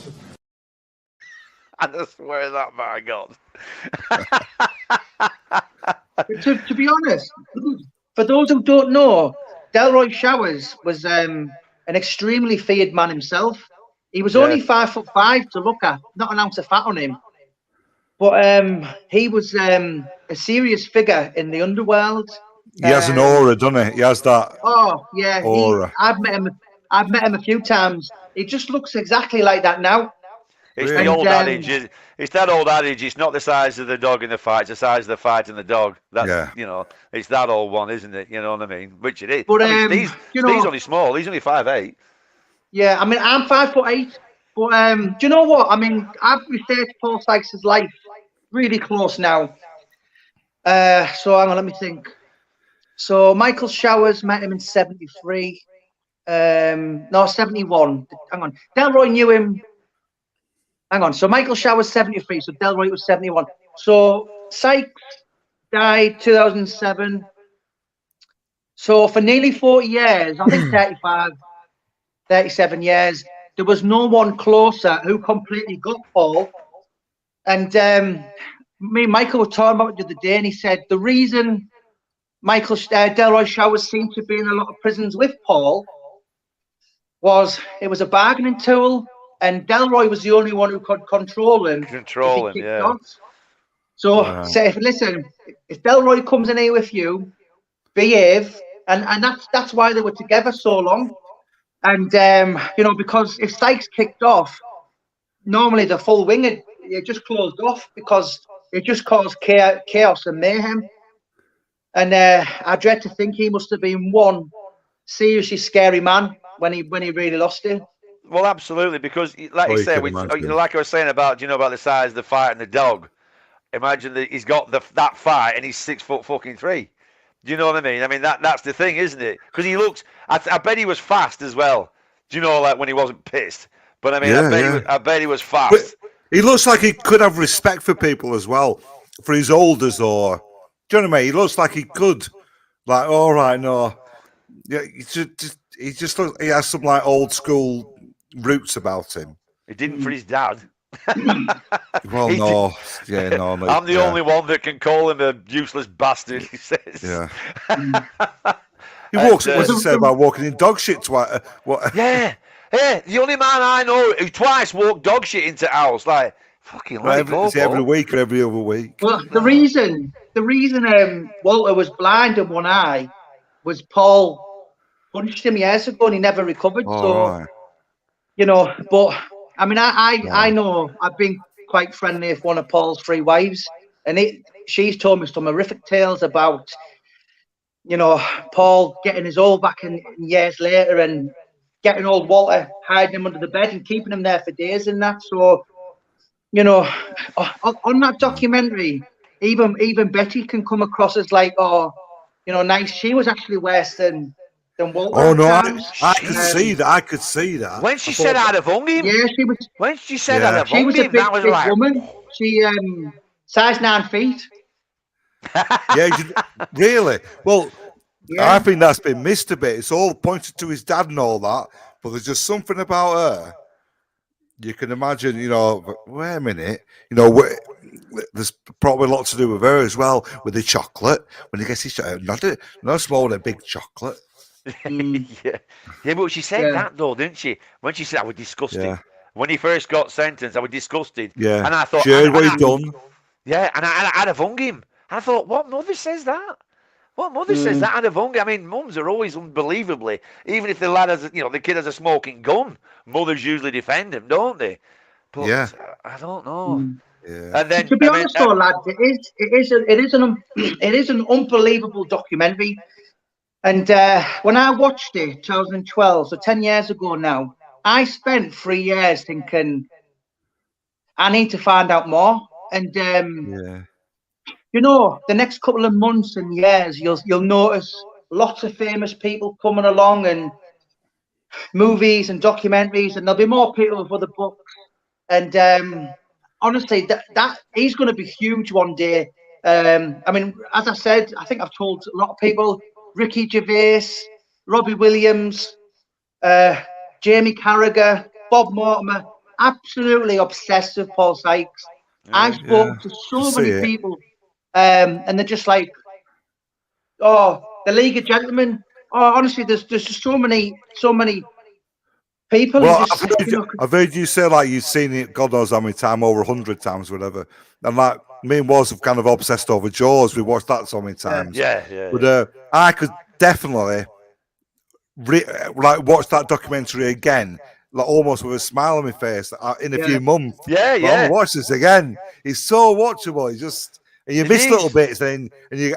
And I swear that by God. to be honest, for those who don't know, Delroy Showers was an extremely feared man himself. He was only 5'5" to look at, not an ounce of fat on him. But he was a serious figure in the underworld. He has an aura, doesn't he? He has that. Oh yeah, aura. I've met him a few times. He just looks exactly like that now. It's the old adage. It's that old adage. It's not the size of the dog in the fight. It's the size of the fight in the dog. That's it's that old one, isn't it? You know what I mean? Which it is. But Steve's only small. He's only 5'8". Yeah, I mean I'm 5'8". But do you know what? I mean I've researched Paul Sykes' life really close now. So hang on, let me think. So Michael Showers met him in 73. No, 71. Hang on. Delroy knew him. Hang on. So Michael Showers 73. So Delroy was 71. So Sykes died 2007. So for nearly 40 years, I think 35, 37 years, there was no one closer who completely got Paul. And me and Michael were talking about it the other day, and he said the reason Delroy Showers seemed to be in a lot of prisons with Paul was it was a bargaining tool, and Delroy was the only one who could control him. Control him, yeah. Off. So say, listen, if Delroy comes in here with you, behave, and that's why they were together so long. And you know, because if Sykes kicked off, normally the full wing it just closed off because it just caused chaos and mayhem. And I dread to think he must have been one seriously scary man when he really lost it. Well, absolutely, because like you said, like I was saying about about the size of the fight and the dog. Imagine that he's got that fight and he's 6'3". Do you know what I mean? I mean that's the thing, isn't it? Because he looks. I bet he was fast as well. Do you know, like when he wasn't pissed? But I mean, I bet he was fast. But he looks like he could have respect for people as well, for his elders, or do you know what I mean? He looks like he could, like, all right, no, yeah, he just looks. He has some like old school roots about him. He didn't for his dad. Well, no, yeah, no. I'm the only one that can call him a useless bastard. He says. Yeah. He walks. What's he say about walking in dog shit twice? What? Yeah. The only man I know who twice walked dog shit into house, like fucking. Every week or every other week. Well, the reason Walter was blind in one eye was Paul punched him years ago and he never recovered. Right. You know, but I mean, I know I've been quite friendly with one of Paul's three wives, and she's told me some horrific tales about, you know, Paul getting his all back in years later and getting old Walter, hiding him under the bed and keeping him there for days and that. So, you know, on that documentary, even Betty can come across as like, oh, you know, nice. She was actually worse than Walter. Oh no, I could see that. I could see that. When she said I'd have hung him, yeah, she was. When she said I'd have hung him, that was like woman. She size 9 feet. Yeah, really. Well, I think that's been missed a bit. It's all pointed to his dad and all that, but there's just something about her. You can imagine, you know. Wait a minute, you know. There's probably a lot to do with her as well, with the chocolate. When he gets his not small, a big chocolate. Yeah, but she said that though, didn't she? When she said I was disgusted. Yeah. When he first got sentenced, I was disgusted. Yeah, and I thought, what he done? Yeah, and I'd have hung him. I thought, what mother says that? What mother says that? I'd have hung him. I mean, mums are always unbelievably, even if the lad has, you know, the kid has a smoking gun, mothers usually defend him, don't they? But I don't know. Yeah. And then, to be honest, though, lads, it is an unbelievable documentary. And when I watched it, 2012, so 10 years ago now, I spent 3 years thinking, I need to find out more. And you know, the next couple of months and years, you'll notice lots of famous people coming along and movies and documentaries, and there'll be more people with other books. And honestly, that he's going to be huge one day. I mean, as I said, I think I've told a lot of people, Ricky Gervais, Robbie Williams, Jamie Carragher, Bob Mortimer, absolutely obsessed with Paul Sykes. I spoke to so many people, and they're just like, oh, the League of Gentlemen. Oh, honestly, there's just so many people. Well, I've heard you say like you've seen it, God knows how many times, over 100 times, whatever. And like me and Woz have kind of obsessed over Jaws. We watched that so many times. Yeah. But I could definitely watch that documentary again, like almost with a smile on my face in a few months. Yeah. I'll watch this again. It's so watchable. It's just, and you miss little bits then, and you.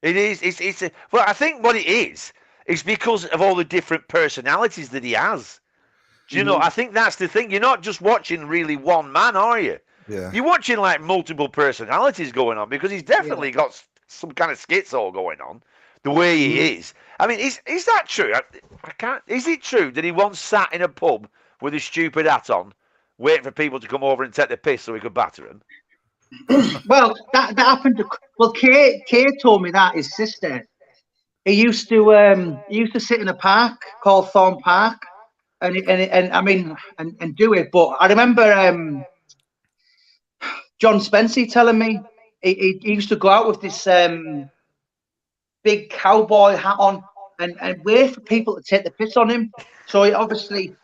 It is. Well, I think what it is because of all the different personalities that he has. Do you know? I think that's the thing. You're not just watching really one man, are you? Yeah. You're watching like multiple personalities going on, because he's definitely got some kind of schizo going on. The way he is. I mean, is that true? I can't. Is it true that he once sat in a pub with his stupid hat on, waiting for people to come over and take the piss so he could batter them? Well, that happened to. Well, Kay told me that his sister. He used to sit in a park called Thorn Park, and I mean and do it. But I remember John Spencer telling me he used to go out with this big cowboy hat on and wait for people to take the piss on him. So he obviously,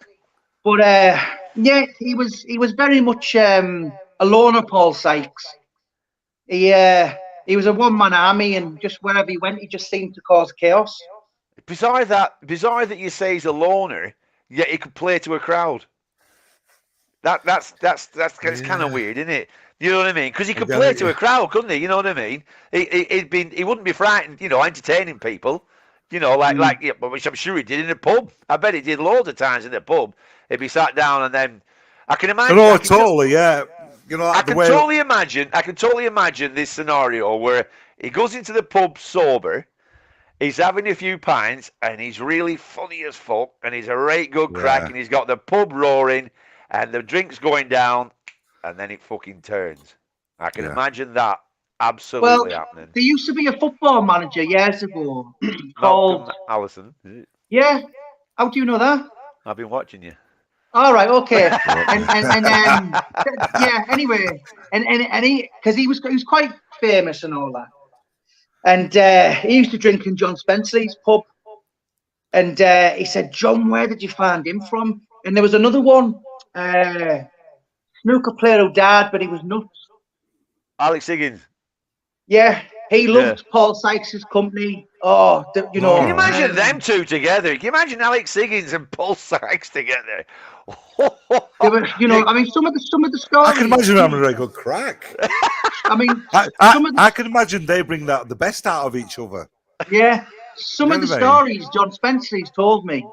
but yeah, he was very much a loner, Paul Sykes. He was a one-man army, and just wherever he went, he just seemed to cause chaos. Bizarre that you say he's a loner, yet he could play to a crowd. That's kind of weird, isn't it? You know what I mean? Because he could play to a crowd, couldn't he? You know what I mean? He wouldn't be frightened, entertaining people, which I'm sure he did in a pub. I bet he did loads of times in the pub. He'd be sat down, and then I can imagine. No, totally, yeah. I can totally imagine this scenario where he goes into the pub sober, he's having a few pints, and he's really funny as fuck, and he's a right good crack, and he's got the pub roaring, and the drink's going down, and then it fucking turns. I can imagine that absolutely happening. There used to be a football manager years ago called Allison. Is it? Yeah. How do you know that? I've been watching you. All right, okay, yeah. Anyway, and he was quite famous and all that, and he used to drink in John Spencer's pub, and he said, "John, where did you find him from?" And there was another one, snooker player who died, but he was nuts. Alex Higgins. Yeah, he loved Paul Sykes' company. Oh, Can you imagine them two together? Can you imagine Alex Higgins and Paul Sykes together? They were, I mean, some of the stories. I can imagine them having a very good crack. I mean, I can imagine they bring the best out of each other. Yeah, some of the stories John Spencer's told me,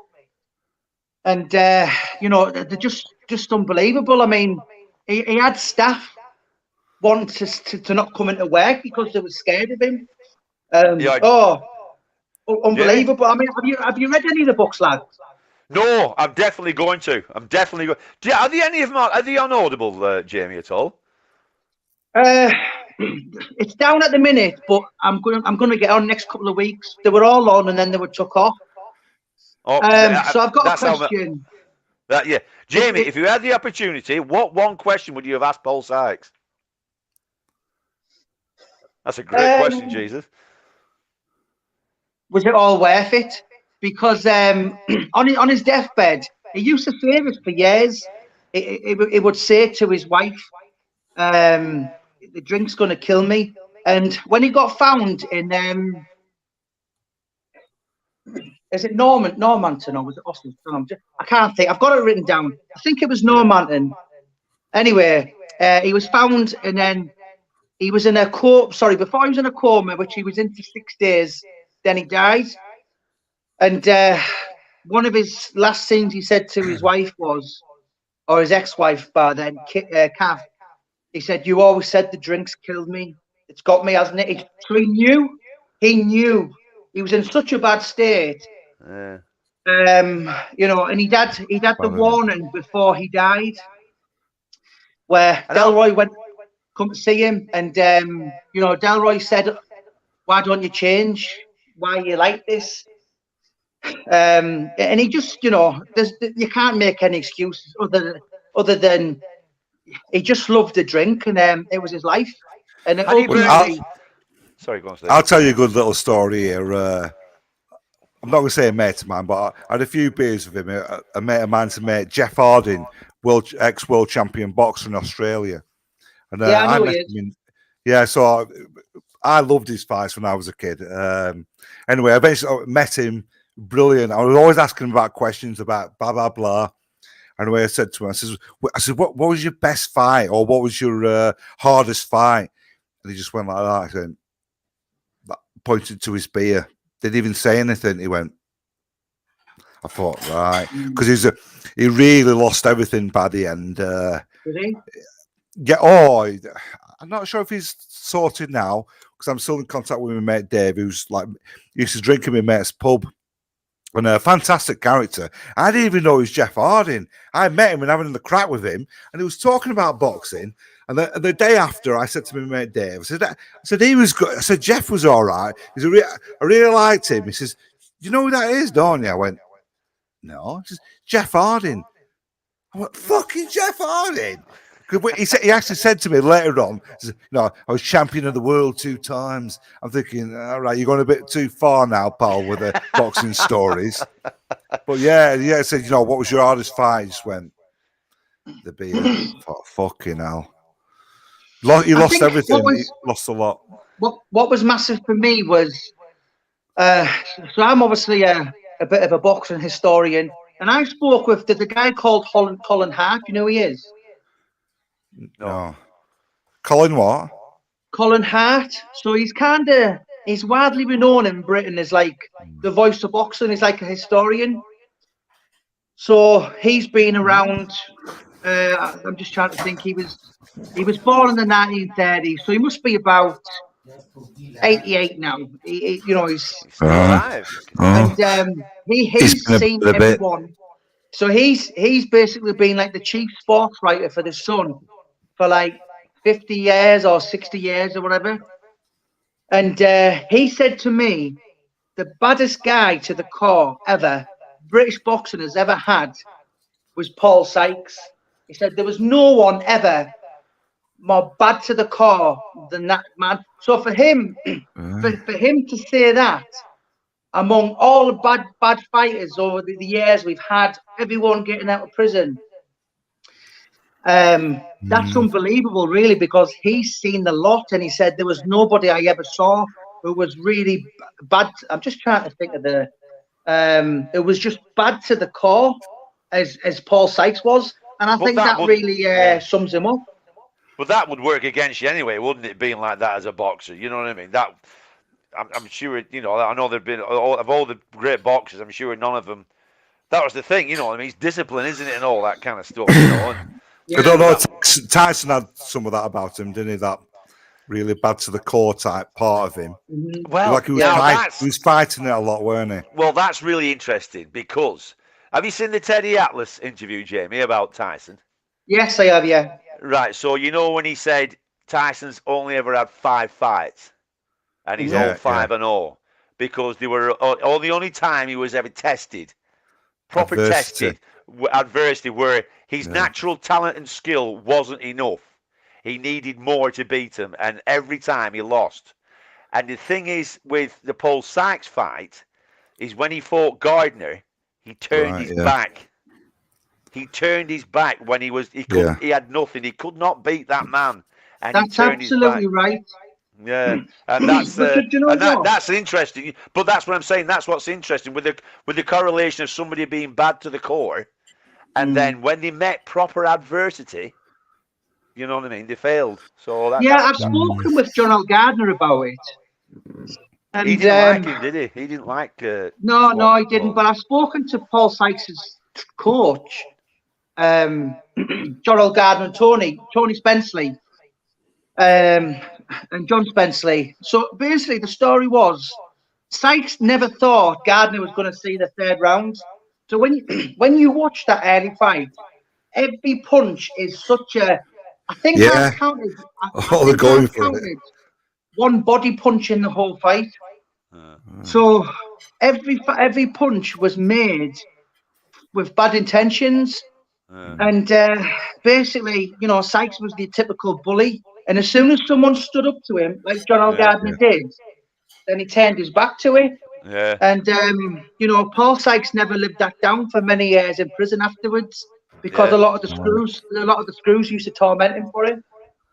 and they're just unbelievable. I mean, he had staff wanting to not come into work because they were scared of him. Unbelievable. I mean, have you read any of the books, lads? No, I'm definitely going to. Are there any of them? Are they on Audible, Jamie, at all? It's down at the minute, but I'm going to get on next couple of weeks. They were all on, and then they were took off. So I've got a question. Jamie, if you had the opportunity, what one question would you have asked Paul Sykes? That's a great question, Jesus. Was it all worth it? Because on his deathbed, he used to say this for years. He would say to his wife, "The drink's going to kill me." And when he got found in, is it Normanton, or was it Austin? I can't think. I've got it written down. I think it was Normanton. Anyway, he was found, and then he was in a coma. Sorry, before he was in a coma, which he was in for 6 days. Then he died. And one of his last things he said to his wife was, or his ex-wife by then, Kath, he said, "You always said the drinks killed me. It's got me, hasn't it?" So he knew. He was in such a bad state. And he'd had the warning before he died, where Delroy come to see him, and Delroy said, "Why don't you change? Why are you like this?" And he just, you can't make any excuses other than he just loved the drink, and it was his life. And sorry, go on, Steve. I'll tell you a good little story here. I'm not going to say a mate of mine, but I had a few beers with him. A mate of mine's a mate, Jeff Harding, ex-world champion boxer in Australia. And I met him so I loved his fights when I was a kid. Anyway, I eventually met him. Brilliant. I was always asking him about questions about blah, blah, blah. Anyway, I said to him, I said, what was your best fight, or what was your hardest fight? And he just went like that. I said, pointed to his beer. Didn't even say anything. He went. I thought, right, because he really lost everything by the end. Did he? Yeah. I'm not sure if he's sorted now, because I'm still in contact with my mate Dave, who's used to drink in my mate's pub. And a fantastic character. I didn't even know he was Jeff Harding. I met him and having the crack with him, and he was talking about boxing. And the day after, I said to my mate Dave, I said he was good. I said Jeff was all right. I really liked him. He says, "You know who that is, don't you?" I went, "No." He says, "Jeff Harding." I went, "Fucking Jeff Harding." He actually said to me later on, "No, I was champion of the world 2 times." I'm thinking, all right, you're going a bit too far now, pal, with the boxing stories. But yeah, I said, what was your hardest fight? He just went, the beer. Fucking hell. He lost everything. He lost a lot. What was massive for me was, so I'm obviously a bit of a boxing historian, and I spoke with there's a guy called Colin Hart. You know who he is? No. Colin what? Colin Hart. So he's widely renowned in Britain as like the voice of boxing. He's like a historian. So he's been around. I'm just trying to think. He was born in the 1930s, so he must be about 88 now. He's still alive. And he's seen everyone. So he's basically been like the chief sports writer for the Sun for like 50 years or 60 years or whatever. And he said to me, the baddest guy to the core ever British boxing has ever had was Paul Sykes. He said there was no one ever more bad to the core than that man. So for him, for him to say that, among all the bad fighters over the years we've had, everyone getting out of prison, that's unbelievable, really, because he's seen the lot, and he said there was nobody I ever saw who was really bad. I'm just trying to think of it was just bad to the core as Paul Sykes was, and I think that really sums him up. But that would work against you anyway, wouldn't it, being like that as a boxer? You know what I mean? That I'm sure, I know there've been, of all the great boxers, I'm sure none of them, that was the thing, I mean, it's discipline, isn't it, and all that kind of stuff, I don't know, Tyson had some of that about him, didn't he, that really bad to the core type part of him. Well, like he was fighting it a lot, weren't he? Well, that's really interesting, because, have you seen the Teddy Atlas interview, Jamie, about Tyson? Yes, I have, yeah. Right, so when he said Tyson's only ever had 5 fights, and he's all 5-0, because they were the only time he was ever tested, proper tested, adversity, where his natural talent and skill wasn't enough. He needed more to beat him, and every time he lost. And the thing is, with the Paul Sykes fight, is when he fought Gardner, he turned his back. He turned his back when he had nothing. He could not beat that man. And that's absolutely right. Yeah, and that's that's interesting. But that's what I'm saying. That's what's interesting with the correlation of somebody being bad to the core, and then when they met proper adversity, you know what I mean, they failed. So I've spoken with John L. Gardner about it. And he didn't like him, did he? He didn't like. No, he didn't. But I've spoken to Paul Sykes' coach, John L. Gardner and Tony Spenceley. And John Spenceley. So basically, the story was Sykes never thought Gardner was going to see the 3rd round. So when you watch that early fight, every punch is such a. I think I've counted. I've counted one body punch in the whole fight. So every punch was made with bad intentions, and basically, Sykes was the typical bully. And as soon as someone stood up to him, like John L. Gardner did, then he turned his back to it. Yeah. And Paul Sykes never lived that down for many years in prison afterwards, because a lot of the screws used to torment him for it.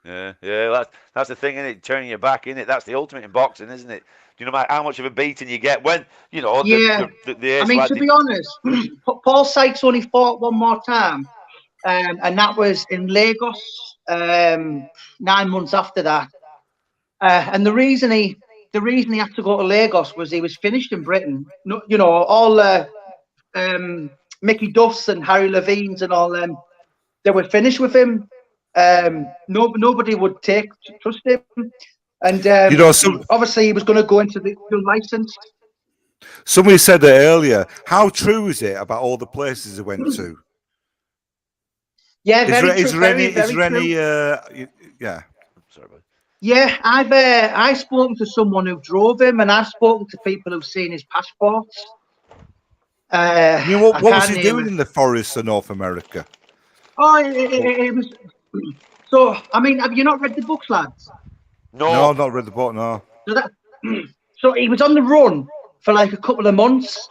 Yeah. That's the thing, isn't it? Turning your back, isn't it? That's the ultimate in boxing, isn't it? Do you know how much of a beating you get when I mean, to be honest, Paul Sykes only fought one more time. And that was in Lagos 9 months after that. And the reason he had to go to Lagos was he was finished in Britain. All Mickey Duffs and Harry Levines and all them, they were finished with him. Nobody would trust him. And obviously he was going to go into the license. Somebody said it earlier. How true is it about all the places he went to? Yeah, Is there any Yeah. Sorry, bud. Yeah, I've spoken to someone who drove him, and I've spoken to people who've seen his passports. I mean, what was he can't doing name in the forests of North America? Oh, it was. So, I mean, have you not read the books, lads? No, I've not read the book. No. So so he was on the run for like a couple of months.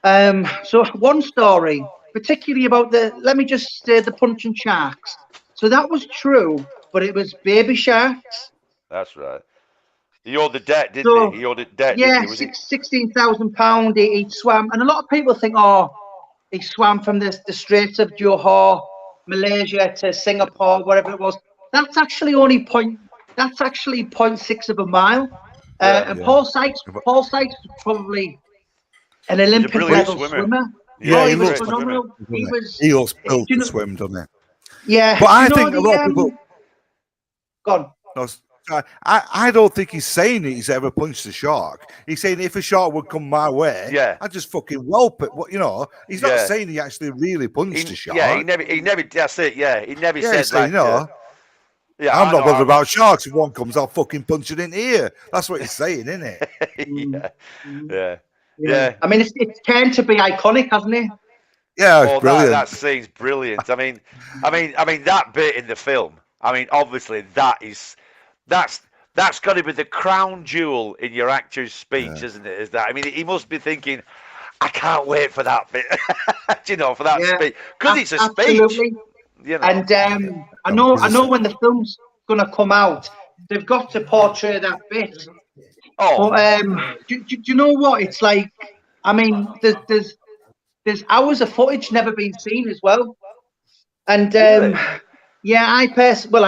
So one story, particularly about let me just say the punching sharks. So that was true, but it was baby sharks. That's right. He owed the debt, didn't he? He owed the debt, Yeah, didn't he? £16,000 he swam, and a lot of people think, oh, he swam from the Straits of Johor, Malaysia to Singapore, whatever it was. That's actually only That's actually 0.6 of a mile. And Paul Sykes is probably an Olympic level swimmer. Yeah, he was phenomenal. He looks built to swim, doesn't he? Yeah, but I think a lot of people. Go on. I don't think he's saying he's ever punched a shark. He's saying if a shark would come my way, I'd just fucking whelp it. What he's not saying he actually really punched a shark. Yeah, he never. That's it. Yeah, he never said saying, like. I'm not bothered about sharks. If one comes, I'll fucking punch it in here. That's what he's saying, isn't it? Yeah. I mean, it's turned to be iconic, hasn't it? Yeah, it's brilliant. That scene's brilliant. I mean, that bit in the film. I mean, obviously, that's got to be the crown jewel in your actor's speech, isn't it? Is that? I mean, he must be thinking, I can't wait for that bit. For that speech, because it's a speech. And I know when the film's gonna come out, they've got to portray that bit. But do you know what? It's like, I mean, there's hours of footage never been seen as well. And yeah, I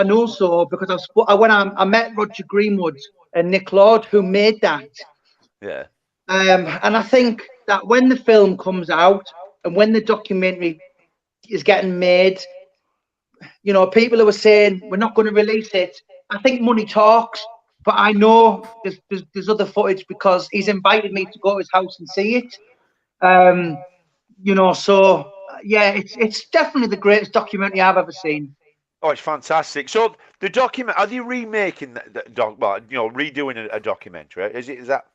know so because I met Roger Greenwood and Nick Lord, who made that. Yeah. And I think that when the film comes out and when the documentary is getting made, people who are saying we're not going to release it, I think money talks. But I know there's other footage because he's invited me to go to his house and see it. So yeah, it's definitely the greatest documentary I've ever seen. Oh, it's fantastic. So the document, are they remaking redoing a documentary? Is that,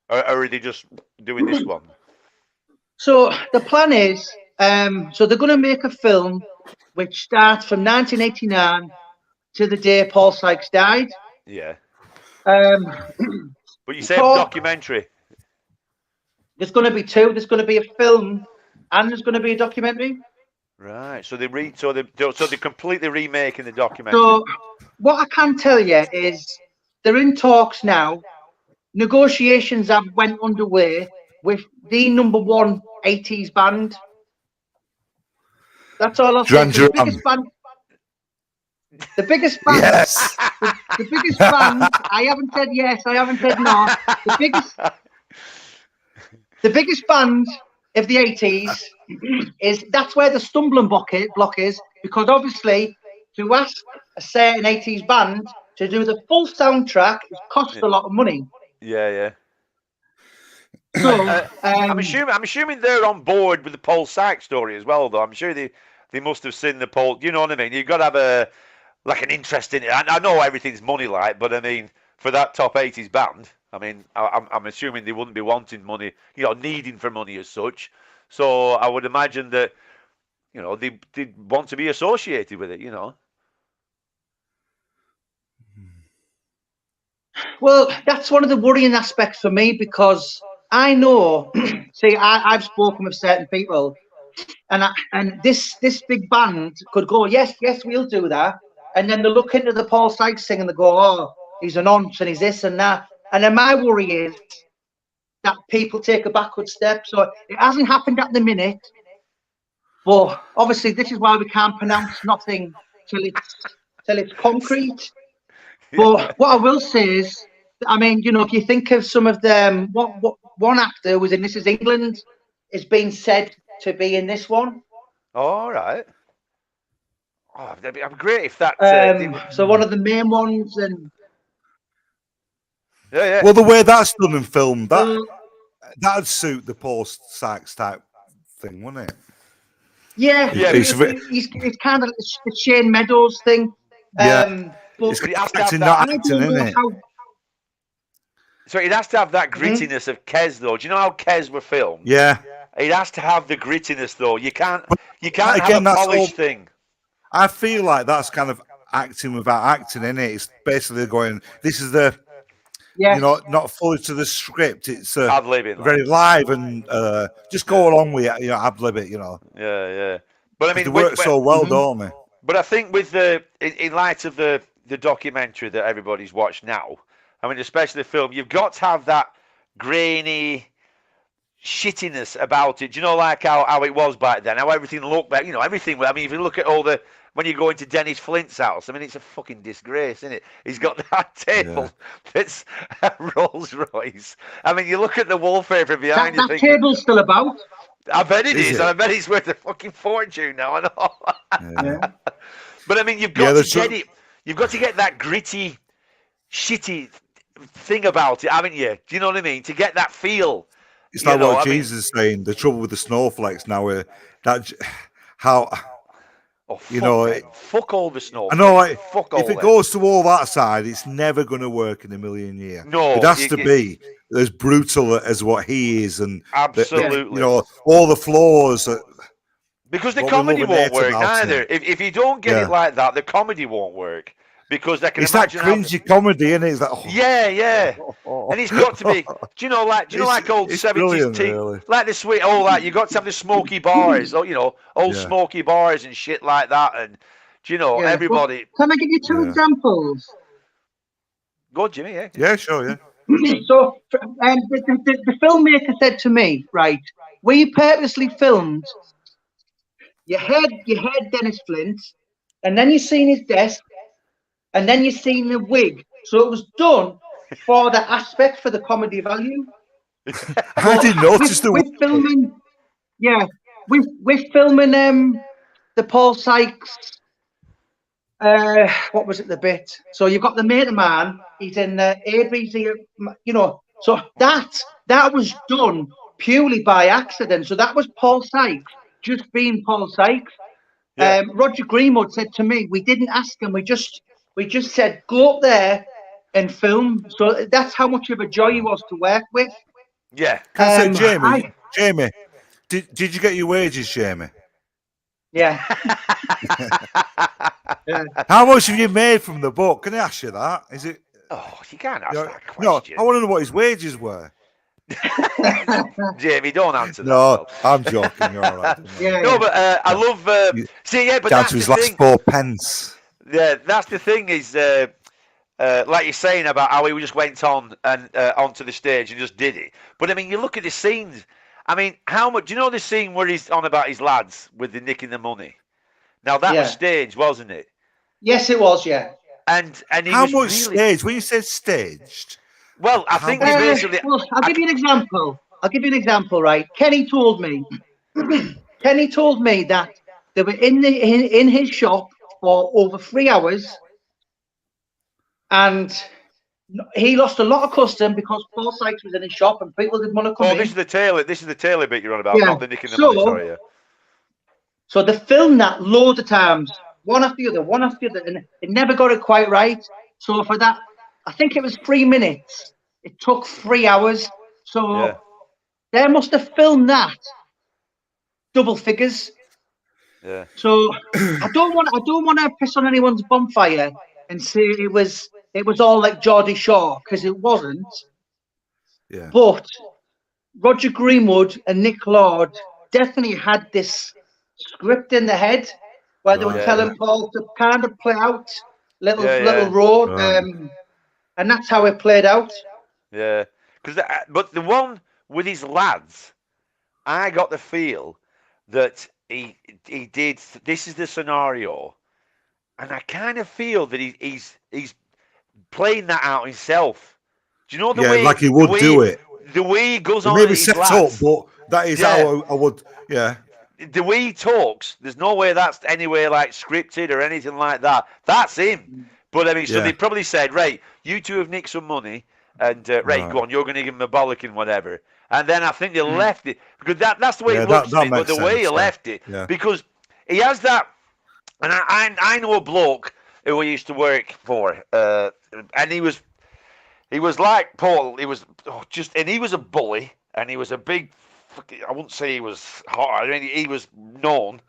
or are they just doing this one? So the plan is, so they're going to make a film which starts from 1989 to the day Paul Sykes died. Yeah. But you said documentary. There's going to be two. There's going to be a film, and there's going to be a documentary. Right. So they're completely remaking the documentary. So what I can tell you is they're in talks now. Negotiations have went underway with the #1 80s band. That's all I'll say. The biggest band. The biggest band. Yes. The biggest band. I haven't said yes. I haven't said no. The biggest band of the 80s that's where the stumbling block is, because obviously to ask a certain 80s band to do the full soundtrack costs a lot of money. Yeah. So I'm assuming they're on board with the Paul Sykes story as well, though. I'm sure they must have seen the Paul. You know what I mean? You've got to have an interest in it. I know everything's money, but I mean, for that top 80s band, I mean, I'm assuming they wouldn't be wanting money, needing for money as such. So I would imagine that, they want to be associated with it, Well, that's one of the worrying aspects for me, because I know, see, I've spoken with certain people, and this big band could go, yes, we'll do that. And then they look into the Paul Sykes thing and they go, oh, he's an nonce and he's this and that. And then my worry is that people take a backward step. So it hasn't happened at the minute. But obviously, this is why we can't pronounce nothing till it's concrete. But what I will say is, I mean, if you think of some of them, what one actor was in This Is England is being said to be in this one. All right. Oh, that'd be great if that. So one of the main ones, and yeah. Well, the way that's done and filmed, that'd suit the Paul Sykes type thing, wouldn't it? Yeah. It's kind of the Shane Meadows thing. Yeah. But It's it has to have acting, that. not I acting, don't know isn't it? how. So it has to have that grittiness of Kes, though. Do you know how Kes were filmed? Yeah. It has to have the grittiness, though. You can't again, have a that's all- polished thing. I feel like that's kind of acting without acting, isn't it? It's basically going, this is the, Yes. you know, not fully to the script. It's Ad-libbing, very live and just go along with it, you know, ad-lib it, you know. Yeah. But I 'Cause mean, they work so well, don't they? But I think with in light of the documentary that everybody's watched now, I mean, especially the film, you've got to have that grainy shittiness about it. Do you know, like how it was back then? How everything looked back, you know, everything. I mean, if you look at all the when you go into Dennis Flint's house, I mean, it's a fucking disgrace, isn't it? He's got that table that's a Rolls Royce. I mean, you look at the wallpaper behind you. That table's still about. I bet it is. It? I bet it's worth a fucking fortune now. I know. Yeah. But I mean, you've got to get it. You've got to get that gritty, shitty thing about it, haven't you? Do you know what I mean? To get that feel. It's like what Jesus is saying. The trouble with the snowflakes now, that how. Oh, fuck you know, fuck all the snow. I know, like, fuck all if it goes to all that side, it's never going to work in a million years. No, it has to be as brutal as what he is, and absolutely, you know, all the flaws. Because the comedy won't work either. If you don't get it like that, the comedy won't work. Because they can it's that cringy comedy, isn't it? It's like, yeah. And it's got to be. Do you know, like old 70s tea, really. Like the sweet, you got to have the smoky bars, you know, old smoky bars and shit like that, and do you know, everybody. Well, can I give you two examples? Go, Jimmy. Yeah. Yeah, sure. Yeah. So, the filmmaker said to me, right, we purposely filmed. You had Dennis Flint, and then you seen his desk. And then you seen the wig. So it was done for the aspect, for the comedy value. I didn't notice the wig. We're filming, we're filming the Paul Sykes, what was it, the bit? So you've got the mate man, he's in Avery's here, you know. So that was done purely by accident. So that was Paul Sykes, just being Paul Sykes. Yeah. Roger Greenwood said to me, we didn't ask him, we just said, go up there and film. So that's how much of a joy he was to work with. Yeah. Can I say, Jamie, did you get your wages, Jamie? Yeah. How much have you made from the book? Can I ask you that? Is it? Oh, you can't ask that question. No, I want to know what his wages were. Jamie, don't answer that. No, I'm joking. You're all right. No, but I love. But down to his last 4 pence. Yeah, that's the thing is, like you're saying about how he just went on and onto the stage and just did it. But I mean, you look at the scenes. I mean, how much? Do you know the scene where he's on about his lads with the nicking the money? Now that was staged, wasn't it? Yes, it was. Yeah. And he how was much really... staged? When you said staged. Well, I think basically. Well, I'll give you an example. Right? Kenny told me that they were in his shop for over 3 hours, and he lost a lot of custom because Paul Sykes was in his shop and people didn't want to come in. This is the Taylor bit you're on about, not the nicking the money. Sorry, yeah. So they filmed that loads of times, one after the other, and it never got it quite right. So for that, I think it was 3 minutes. It took 3 hours. So they must have filmed that double figures. Yeah. So I don't want to piss on anyone's bonfire and say it was all like Geordie Shore, because it wasn't. Yeah. But Roger Greenwood and Nick Lord definitely had this script in the head where they were telling Paul to kind of play out little role, and that's how it played out. Yeah, but the one with his lads, I got the feel that he did. This is the scenario, and I kind of feel that he's playing that out himself. Do you know the way? Like he would do it. The way he goes on. Maybe set up, but that is how I would. Yeah. The way he talks, there's no way that's anywhere like scripted or anything like that. That's him. But I mean, so they probably said, right, you two have nicked some money, and right, go on, you're going to give him a bollock and whatever. And then I think they left it because that's the way it looks to me. But the way he left it, because he has that, and I know a bloke who I used to work for, and he was like Paul. He was and he was a bully, and he was a big. I wouldn't say he was hot. I mean, he was known.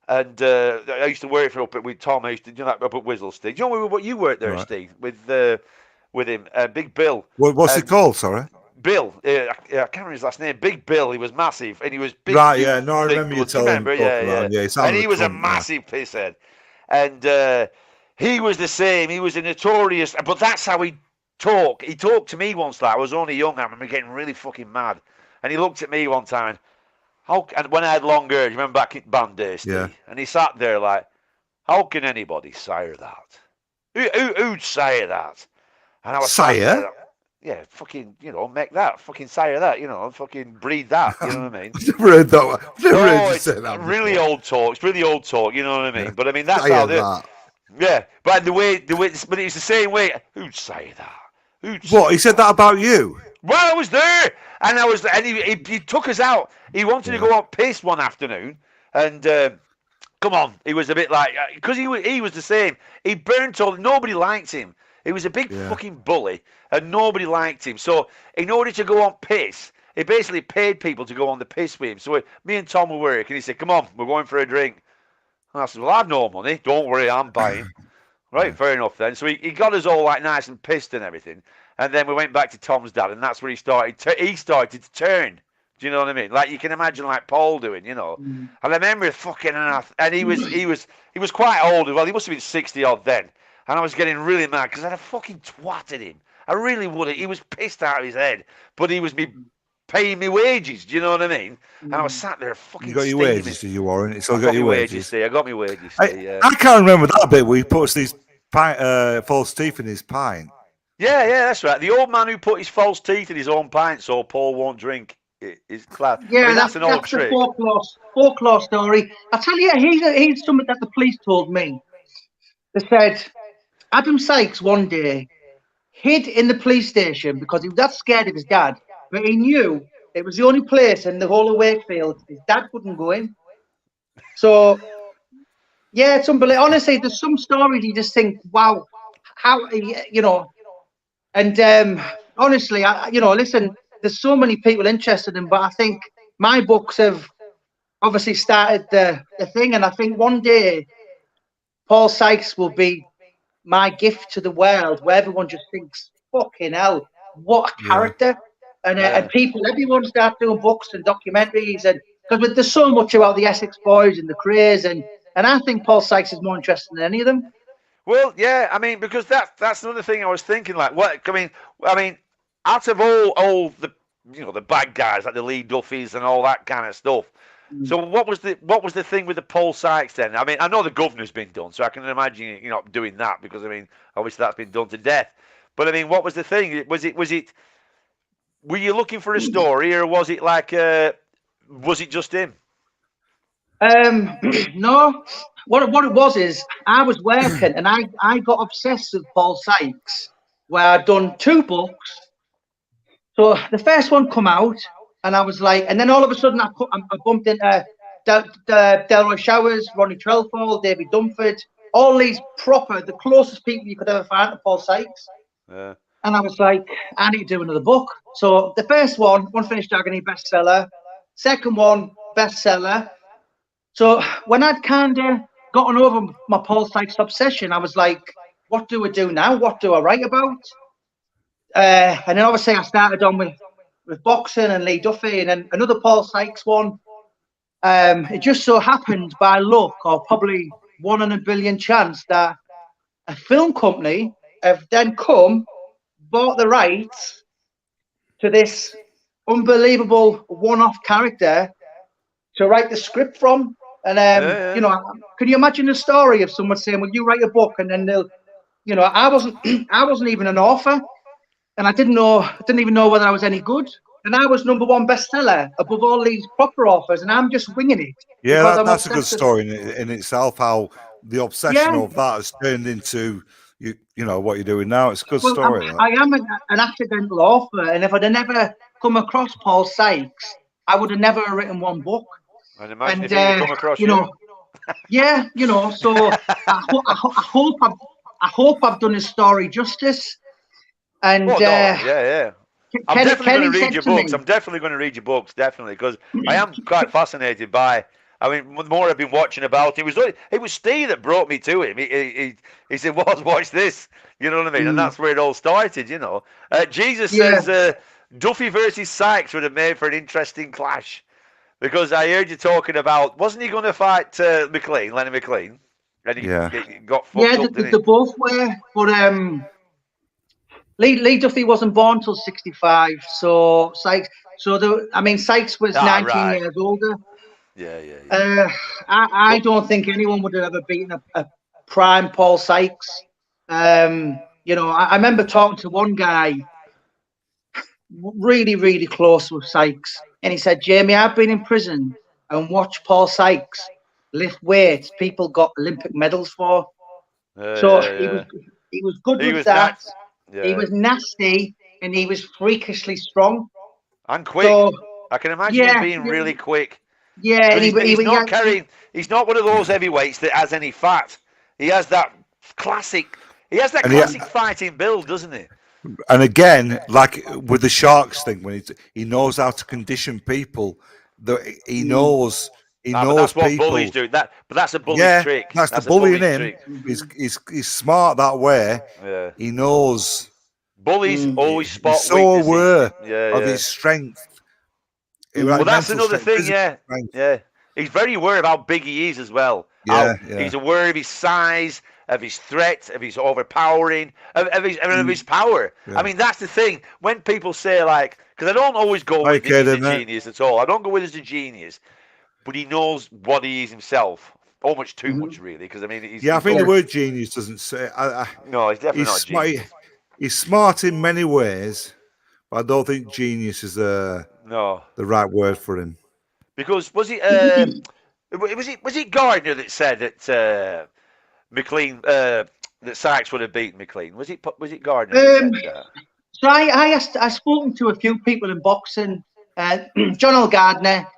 And I used to work with Tom. I used to do that up at Whittleston. Do you know what you worked there, Right. Steve, with him, Big Bill. What's it called? Sorry. Bill. I can't remember his last name. Big Bill. He was massive, and he was big. Right. Yeah. No, I remember you telling me. Yeah. And he was a cunt, massive pisshead, and he was the same. He was a notorious. But that's how he talked. He talked to me once. Like I was only young. I remember getting really fucking mad, and he looked at me one time. And when I had long hair, you remember back in band days, Steve? Yeah. And he sat there like, how can anybody sire that? Who'd sire that? And I was Sire? Yeah, fucking, make that. Fucking sire that, fucking breed that, you know what I mean? I've never heard that one. I've never heard you It's say that really before. old talk. It's really old talk, you know what I mean? Yeah. But I mean, that's Sire how they... that. Yeah, but the way, but it's the same way. Who'd sire that? What? He said that about you? Well, I was there, and he took us out. He wanted to go on piss one afternoon, and come on, he was a bit like because he was the same. He burnt all. Nobody liked him. He was a big fucking bully, and nobody liked him. So in order to go on piss, he basically paid people to go on the piss with him. So me and Tom were working. He said, "Come on, we're going for a drink." And I said, "Well, I've no money. Don't worry, I'm buying." Right, fair enough then. So he got us all like nice and pissed and everything. And then we went back to Tom's dad, and that's where he started to turn. Do you know what I mean? Like you can imagine, like Paul doing, And I remember fucking, and he was quite old as well. He must have been 60 odd then. And I was getting really mad because I'd have fucking twatted him. I really would have. He was pissed out of his head, but he was paying me wages. Do you know what I mean? And I was sat there fucking. You got your wages, did you, Warren? It's all I got your wages. I got my wages. I can't remember that bit where he puts these false teeth in his pint. Yeah, that's right. The old man who put his false teeth in his own pint so Paul won't drink is class. Yeah, I mean, that's an old trick. A folklore story. I tell you, he's something that the police told me. They said Adam Sykes one day hid in the police station because he was that scared of his dad, but he knew it was the only place in the whole of Wakefield his dad couldn't go in. So, yeah, it's unbelievable. Honestly, there's some stories you just think, wow, how, and honestly, listen, there's so many people interested in, but I think my books have obviously started the thing, and I think one day Paul Sykes will be my gift to the world, where everyone just thinks, fucking hell, what a character. And everyone start doing books and documentaries, and because there's so much about the Essex boys and the craze, and I think Paul Sykes is more interesting than any of them. Well, yeah, I mean, because that's another thing I was thinking. Like, what? I mean, out of all the the bad guys like the Lee Duffys and all that kind of stuff. So what was the thing with the Paul Sykes then? I mean, I know the governor's been done, so I can imagine doing that because I mean, obviously that's been done to death. But I mean, what was the thing? Was it? Were you looking for a story, or was it like? Was it just him? No. What it was is I was working and I got obsessed with Paul Sykes, where I'd done 2 books. So the first one come out, and I was like, and then all of a sudden I bumped into Delroy Showers, Ronnie Trelfall, David Dunford, all these the closest people you could ever find to Paul Sykes. Yeah. And I was like, I need to do another book. So the first one, Unfinished Agony, bestseller. Second one, bestseller. So when I'd kind of gotten over my Paul Sykes obsession, I was like, what do I do now? What do I write about? And then obviously I started on with boxing and Lee Duffy, and then another Paul Sykes one. It just so happened by luck, or probably 1 in a billion chance, that a film company have then bought the rights to this unbelievable one-off character to write the script from. And can you imagine the story of someone saying, "Well, you write a book," and then they'll, I wasn't even an author, and I didn't even know whether I was any good, and I was #1 bestseller above all these proper authors, and I'm just winging it. Yeah, that's a good story in itself. How the obsession of that has turned into what you're doing now. It's a good story. I am an accidental author, and if I'd have never come across Paul Sykes, I would have never written 1 book. I'd imagine if he come across so I hope I hope I've done his story justice. And Oh, no, yeah. I'm definitely Kenny going to read said your to books. me- I'm definitely going to read your books, definitely, because I am quite fascinated by. I mean, the more I've been watching about it, it was Steve that brought me to him. He said, watch this," you know what I mean? And that's where it all started, you know. Jesus says Duffy versus Sykes would have made for an interesting clash, because I heard you talking about, wasn't he going to fight Lenny McLean? And he got fucked up, didn't they both were, but Lee Duffy wasn't born till 65, so Sykes. Sykes was 19 years older. Yeah. I don't think anyone would have ever beaten a prime Paul Sykes. You know, I remember talking to one guy really, really close with Sykes, and he said, "Jamie, I've been in prison and watched Paul Sykes lift weights people got Olympic medals for." He was good with that. He was nasty, and he was freakishly strong and quick. So, I can imagine him being really quick. Yeah, and he's not one of those heavyweights that has any fat. He has that classic fighting build, doesn't he? And again, like with the Sharks thing, when he knows how to condition people, he knows that's what people. Bullies do. But that's a bully's trick. That's the bully in him. He's smart that way. Yeah. He knows. Bullies always spot he's so weaknesses. aware of his strength. Well, that's another thing, yeah. He's very aware of how big he is as well. He's aware of his size, of his threat, of his overpowering, of his power. Yeah. I mean, that's the thing. When people say, like, because I don't always go with he's a genius at all. I don't go with he's a genius, but he knows what he is himself. Almost too much, really. Because I mean, I think the word genius doesn't say. No, he's definitely not genius. He's smart in many ways, but I don't think genius is the right word for him. Because was it Gardner that said that McLean that Sykes would have beaten McLean? Was it Gardner that said that? So I've spoken to a few people in boxing. John L. Gardner.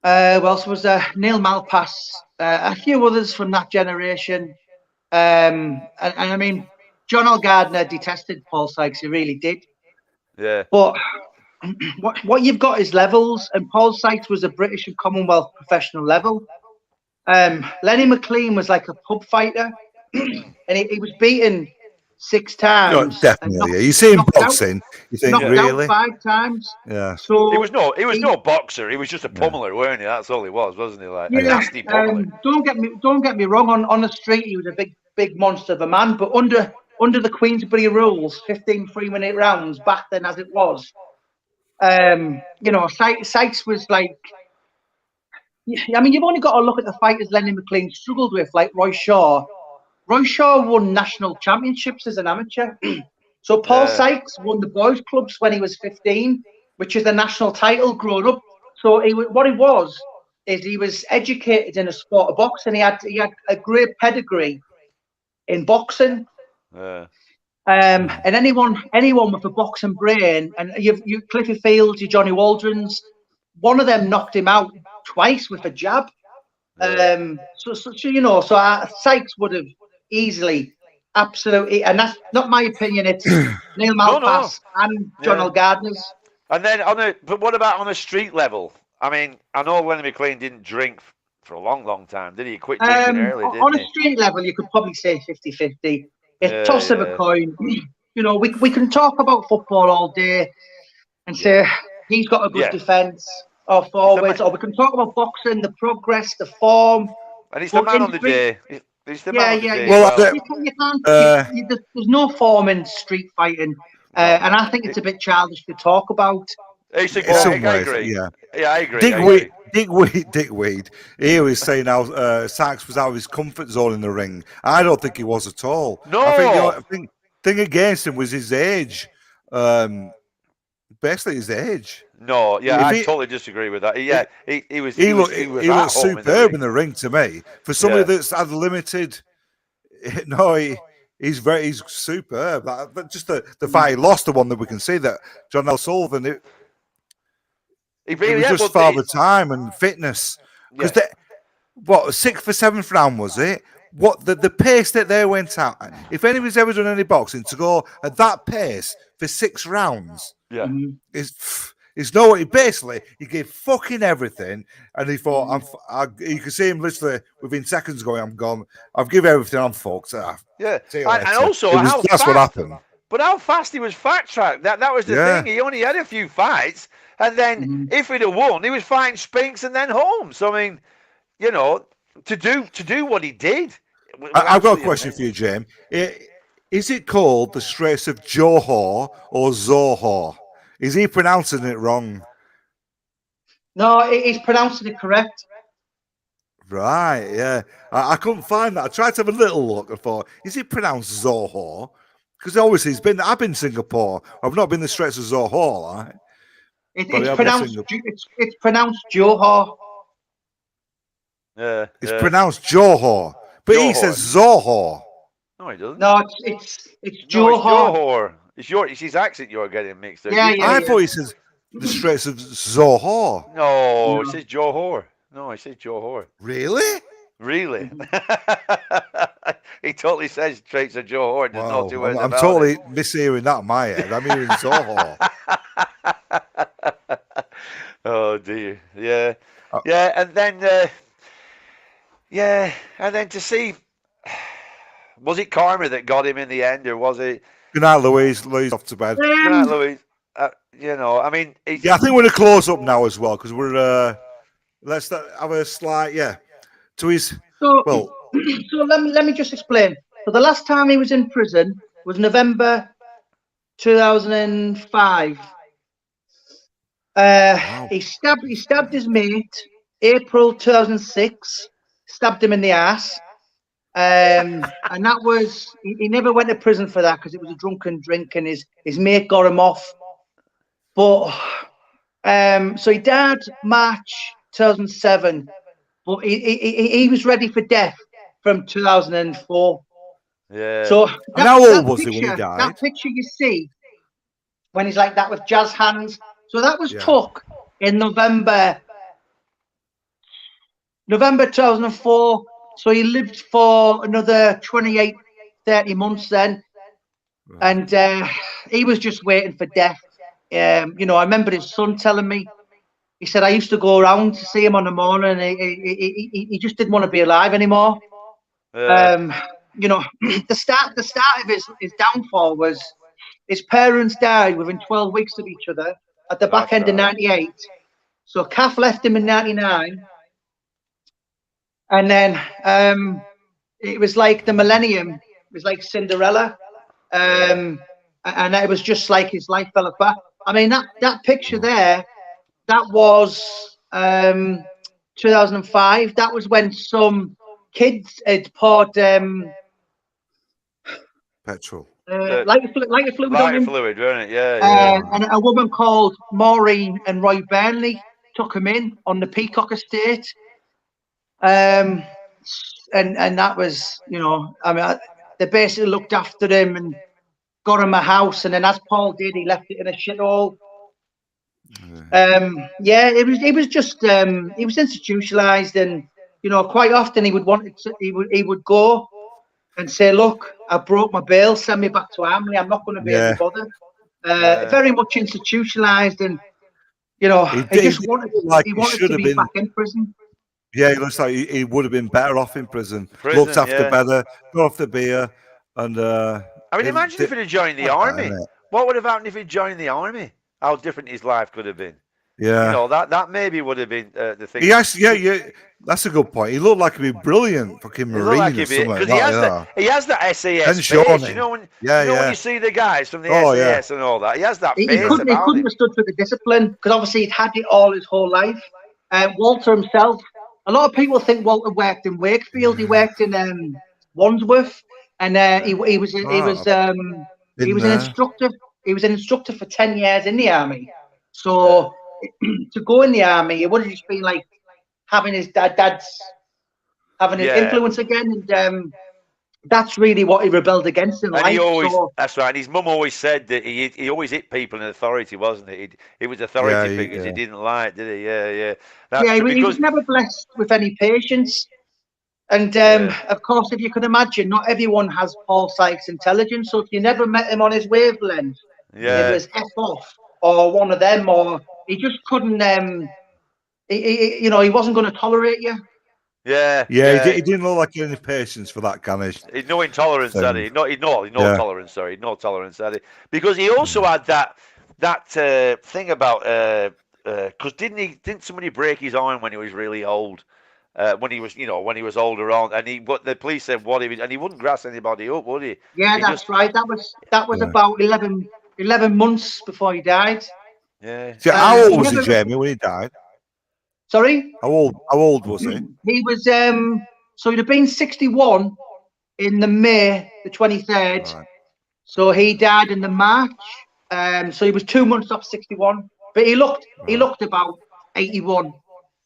Who else was there? Neil Malpass. A few others from that generation. And I mean, John L. Gardner detested Paul Sykes. He really did. Yeah. But what you've got is levels, and Paul Sykes was a British and Commonwealth professional level. Lenny McLean was like a pub fighter, and he was beaten 6 times. No, definitely. You see him boxing, you think really? 5 times. Yeah. So he was no boxer. He was just a pummeler, weren't he? That's all he was, wasn't he? Like a nasty pummeler. Don't get me wrong. On the street, he was a big monster of a man. But under the Queensberry rules, 15 3-minute rounds back then, as it was. You know, Sykes was like. I mean, you've only got to look at the fighters Lenny McLean struggled with, like Roy Shaw. Roy Shaw won national championships as an amateur. So Paul Sykes won the boys' clubs when he was 15, which is a national title growing up. So he was educated in a sport of boxing. He had a great pedigree in boxing. And anyone with a boxing brain, and you Cliffy Fields, your Johnny Waldrons, one of them knocked him out twice with a jab. So Sykes would have easily, absolutely, and that's not my opinion. It's Neil Malpass and John L. Gardner's. And then but what about on a street level? I mean, I know Lenny McLean didn't drink for a long time, did he? He quit drinking early, didn't he? On a street level, you could probably say 50-50. It's toss of a coin. You know, we can talk about football all day and say he's got a good defence or forwards, or we can talk about boxing, the progress, the form. And he's the man on the day. He's the man on the day. Well, there's no form in street fighting, and I think it's a bit childish to talk about. I agree. Yeah, I agree. Dick Weed. He was saying how Sykes was out of his comfort zone in the ring. I don't think he was at all. No. I think the thing against him was his age. Basically, his age. No, I totally disagree with that. He looked superb in the ring to me. For somebody that's had limited, he's superb. Just the fight he lost, the one that we can see that John L. Sullivan. It was just father time and fitness. Because 6th or 7th round was it what the pace that they went out. If anybody's ever done any boxing, to go at that pace for 6 rounds, Yeah. is no. He basically he gave fucking everything, and he thought, you could see him literally within seconds going, "I'm gone. I've given everything. I'm fucked." Yeah, See you and later. also That's what happened. But how fast he was fact tracked. That was the thing. He only had a few fights, and then if he'd have won, he was fighting Spinks and then home. So I mean, you know, to do what he did. I've got a question for you, James. Is it called the Straits of Johor or Zohor? Is he pronouncing it wrong? No, he's pronouncing it correct. Right, yeah. I couldn't find that. I tried to have a little look. I thought, is it pronounced Zohor? Because obviously I've been to Singapore. I've not been the Straits of Zohor, right? It's pronounced Johor. Yeah. It's pronounced Johor. But Johor. he says Zohor. No, he doesn't. No, it's Johor. It's his accent you're getting mixed up. I thought he says the Straits of Zohor. No, it says Johor. No, it says Johor. Really? Really? He totally says Straits of Johor. There's no two ways I'm about totally it. mishearing that in my head. I'm hearing Zohor. Oh dear. Yeah. Yeah, and then to see, was it karma that got him in the end, or was it? Good night, Louise. Louise off to bed. Good night, Louise. You know, I mean, I think we're gonna close up now as well because we're let's have a slight to his So let me just explain. So the last time he was in prison was November 2005. He stabbed his mate April 2006. Stabbed him in the ass. And that was he never went to prison for that because it was a drunken drink and his mate got him off. But so he died March 2007, but he was ready for death from 2004. Yeah. So and how old was he when he died? That picture you see when he's like that with jazz hands. So that was took in November 2004. So he lived for another 28, 30 months then. And he was just waiting for death. You know, I remember his son telling me, he said, I used to go around to see him on the morning. He just didn't want to be alive anymore. You know, the start of his downfall was his parents died within 12 weeks of each other at the back end of 98. So Kath left him in 99. And then it was like the millennium. It was like Cinderella. And it was just like his life fell apart. I mean, that picture there, that was 2005. That was when some kids had poured petrol. Lighter fluid on him. Fluid, wasn't it? Yeah. And a woman called Maureen and Roy Burnley took him in on the Peacock estate. And that was, you know, I mean, they basically looked after him and got him a house, and then as Paul did, he left it in a shithole. It was just he was institutionalized, and you know, quite often he would would go and say, "Look, I broke my bail, send me back to Armley. I'm not going to be any bother." Very much institutionalized, and you know, he just wanted to be back in prison. Yeah, it looks like he would have been better off in prison. Looked after better, got off the beer, and. I mean, imagine if he'd have joined the army. What would have happened if he'd joined the army? How different his life could have been. Yeah, you know, that maybe would have been the thing. That's a good point. He looked like he'd be brilliant, fucking Marine or something like that. He has that SAS face. You know when you see the guys from the SAS and all that. He has that face. He couldn't have stood for the discipline because obviously he'd had it all his whole life. Walter himself. A lot of people think Walter worked in Wakefield. He worked in Wandsworth, and he was an instructor. He was an instructor for 10 years in the army. So to go in the army, it would have just been like having his dad's having his influence again, and that's really what he rebelled against in life. That's right. And his mum always said that he always hit people in authority, wasn't it? It was authority figures he didn't like, did he? Yeah. He was never blessed with any patience. And of course, if you can imagine, not everyone has Paul Sykes' intelligence. So if you never met him on his wavelength, it was F off or one of them, or he just couldn't. He wasn't going to tolerate you. Yeah. He didn't look like any patience for that kind of. He'd no intolerance, had he? No tolerance. Sorry, no tolerance, had he? Because he also had that thing about because didn't somebody break his arm when he was really old? When he was older on, and but the police said what he was, and he wouldn't grass anybody up, would he? Yeah, that's right. That was about 11 months before he died. Yeah. So how old was he, Jamie, when he died? Sorry? How old was he? He was so he'd have been 61 in the May the 23rd. Right. So he died in the March. So he was 2 months off 61. But he looked about 81.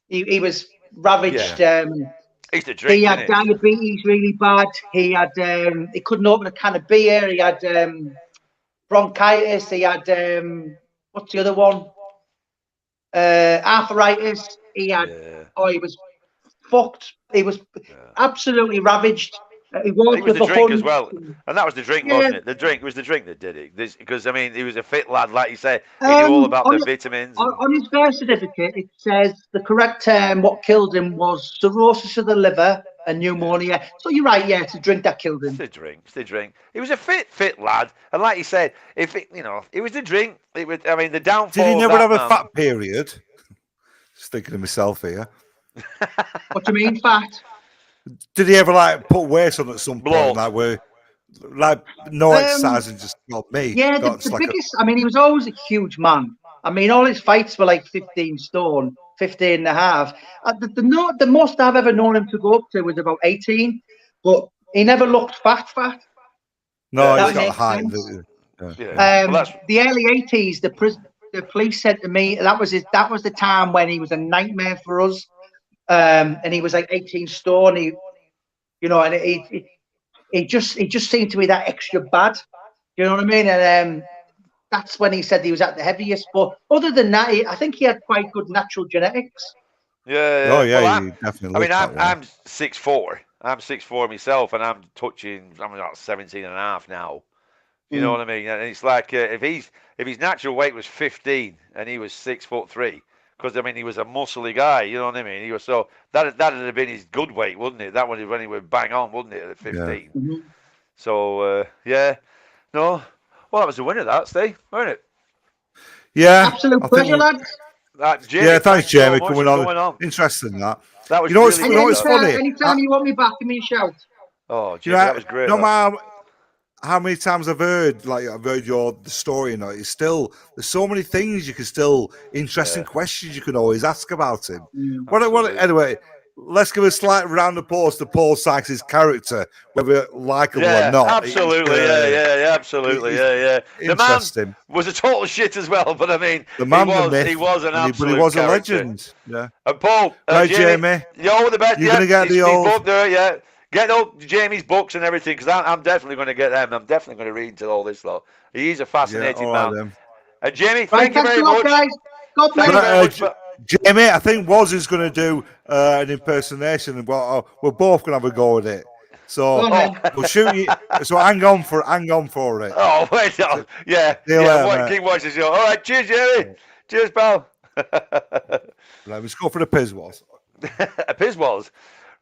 He was ravaged. He had diabetes really bad. He couldn't open a can of beer. He had bronchitis. He had what's the other one? Arthritis. He had he was fucked. He was absolutely ravaged. He was the drink as well, and that was the drink, wasn't it? It was the drink that did it. Because I mean, he was a fit lad, like you say. He knew all about the vitamins. On his birth certificate, it says the correct term what killed him was cirrhosis of the liver and pneumonia. So you're right, it's the drink that killed him. It's the drink. He was a fit lad, and like you said, it was the drink. It was. I mean, the downfall. Did he never have a fat period? Just thinking of myself here. What do you mean, fat? Did he ever put weight on at some point? No exercise and just not me. Yeah, the biggest. I mean, he was always a huge man. I mean, all his fights were like 15 stone, 15 and a half. The most I've ever known him to go up to was about 18, but he never looked fat. No, he's got a height. The early 80s, the police said to me that was the time when he was a nightmare for us. And he was like 18 stone. And he just seemed to be that extra bad. You know what I mean? And that's when he said he was at the heaviest. But other than that, I think he had quite good natural genetics. Yeah. Oh yeah, he definitely. I mean, I'm 6'4". I'm 6'4" myself, and I'm about 17 and a half now. You know what I mean? And it's like if his natural weight was 15 and he was 6'3". Because I mean, he was a muscly guy, you know what I mean. He was that'd have been his good weight, wouldn't it? That would have when he would bang on, wouldn't it, at 15? Yeah. Mm-hmm. So no, well, that was the winner, that Steve, wasn't it? Yeah, absolute pleasure, lads. Jamie, thanks, Jamie, coming on. Interesting that. That was what's funny. Anytime you want me back, give me a shout. Oh, Jamie, that was great. No matter how many times I've heard the story, it's still there's so many things you can still interesting questions you can always ask about him. Anyway, let's give a slight round of applause to Paul Sykes' character, whether likable or not. Absolutely, absolutely. The man was a total shit as well, but I mean, he was an absolute but he was character. a legend. Yeah. And Paul, Jamie, you're the best. You're gonna get the old. Book there, Get all Jamie's books and everything, because I'm definitely going to get them. I'm definitely going to read into all this, though. He's a fascinating man. And Jamie, thank you very much. Guys. God bless you. Jamie, I think Woz is going to do an impersonation, and we're both going to have a go at it. So we'll shoot you. So hang on for it. Oh, wait on. Yeah. King Watch the show. All right. Cheers, Jamie. Cheers, pal. Right, let's go for the Pizwaz. A Pizwaz.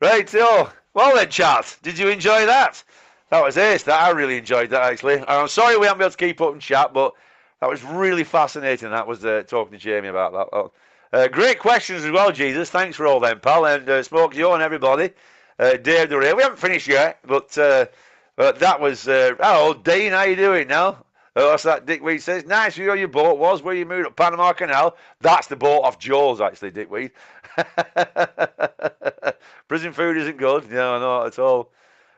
Right, so, well then, chat, did you enjoy that? That was ace. I really enjoyed that, actually. I'm sorry we haven't been able to keep up and chat, but that was really fascinating. That was talking to Jamie about that. Great questions as well, Jesus. Thanks for all them, pal. And Smoke Joe and everybody. Dave the Ray. We haven't finished yet, but that was... hello, Dean, how you doing now? What's that Dickweed says? Nice view of your boat was where you moved up Panama Canal. That's the boat off Jaws, actually, Dickweed. Prison food isn't good. No, not at all.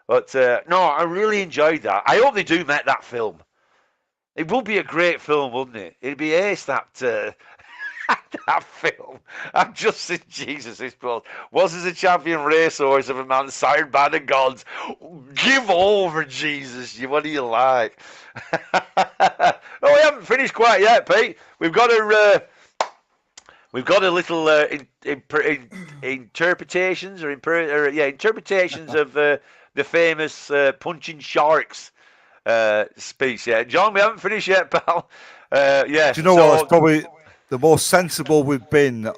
But no, I really enjoyed that. I hope they do make that film. It would be a great film, wouldn't it? It'd be ace, that that film. I'm just saying, Jesus, this was as a champion racehorse of a man sired by the gods. Give over, Jesus. What do you like? Oh, we haven't finished quite yet, Pete. We've got to We've got a little interpretations interpretations of the famous punching sharks speech. Yeah, John, we haven't finished yet, pal. Yeah. Do you know what? It's probably the most sensible we've been.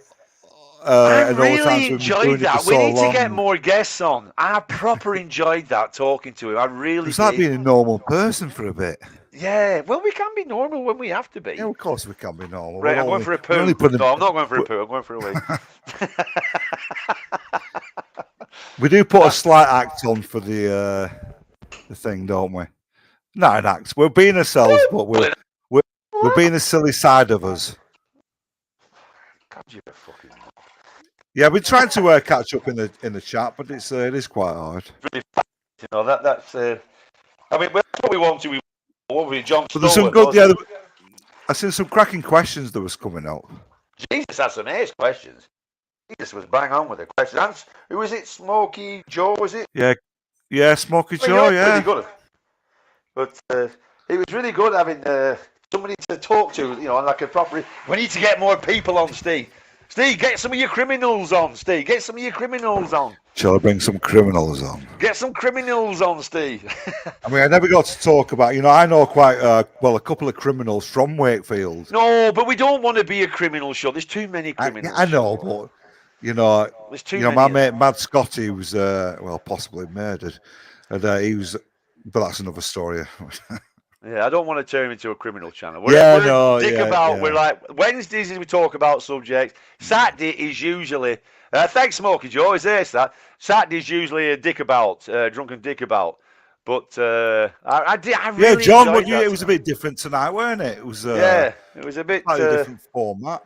I in all the really times we've been enjoyed doing it that. for We so need to long. get more guests on. I proper enjoyed that talking to him. I really It's like did. being a normal person for a bit. Yeah, well, we can be normal when we have to be. Yeah, of course we can be normal. Right, I'm going for a poo. No, I'm not going for a poo. I'm going for a wee. We do put a slight act on for the thing, don't we? Not an act. We're being ourselves, but we're being the silly side of us. God, you're a fucking. Yeah, we're trying to catch up in the chat, but it is quite hard. Really, you know that's. I mean, that's what we want to. What were John? But there's some good. Yeah, I seen some cracking questions that was coming up. Jesus had some ace questions. Jesus was bang on with the questions. Who was it? Smokey Joe, was it? Yeah, Smokey Joe. Yeah. Pretty good. But it was really good having somebody to talk to. You know, like a proper. We need to get more people on, Steve. Steve, get some of your criminals on, Steve. Get some of your criminals on. Shall I bring some criminals on? Get some criminals on, Steve. I mean, I never got to talk about, I know quite, well, a couple of criminals from Wakefield. No, but we don't want to be a criminal show. There's too many criminals. I know, but, There's too many my mate, Mad Scotty, was, possibly murdered. And he was, but that's another story. Yeah, I don't want to turn him into a criminal channel. We're like, Wednesdays we talk about subjects. Saturday is usually, thanks Smokey Joe, is this that? Saturday is usually a dick about, drunken dick about. But I really John, enjoyed that it was a bit different tonight, weren't it? It was it was a bit different format.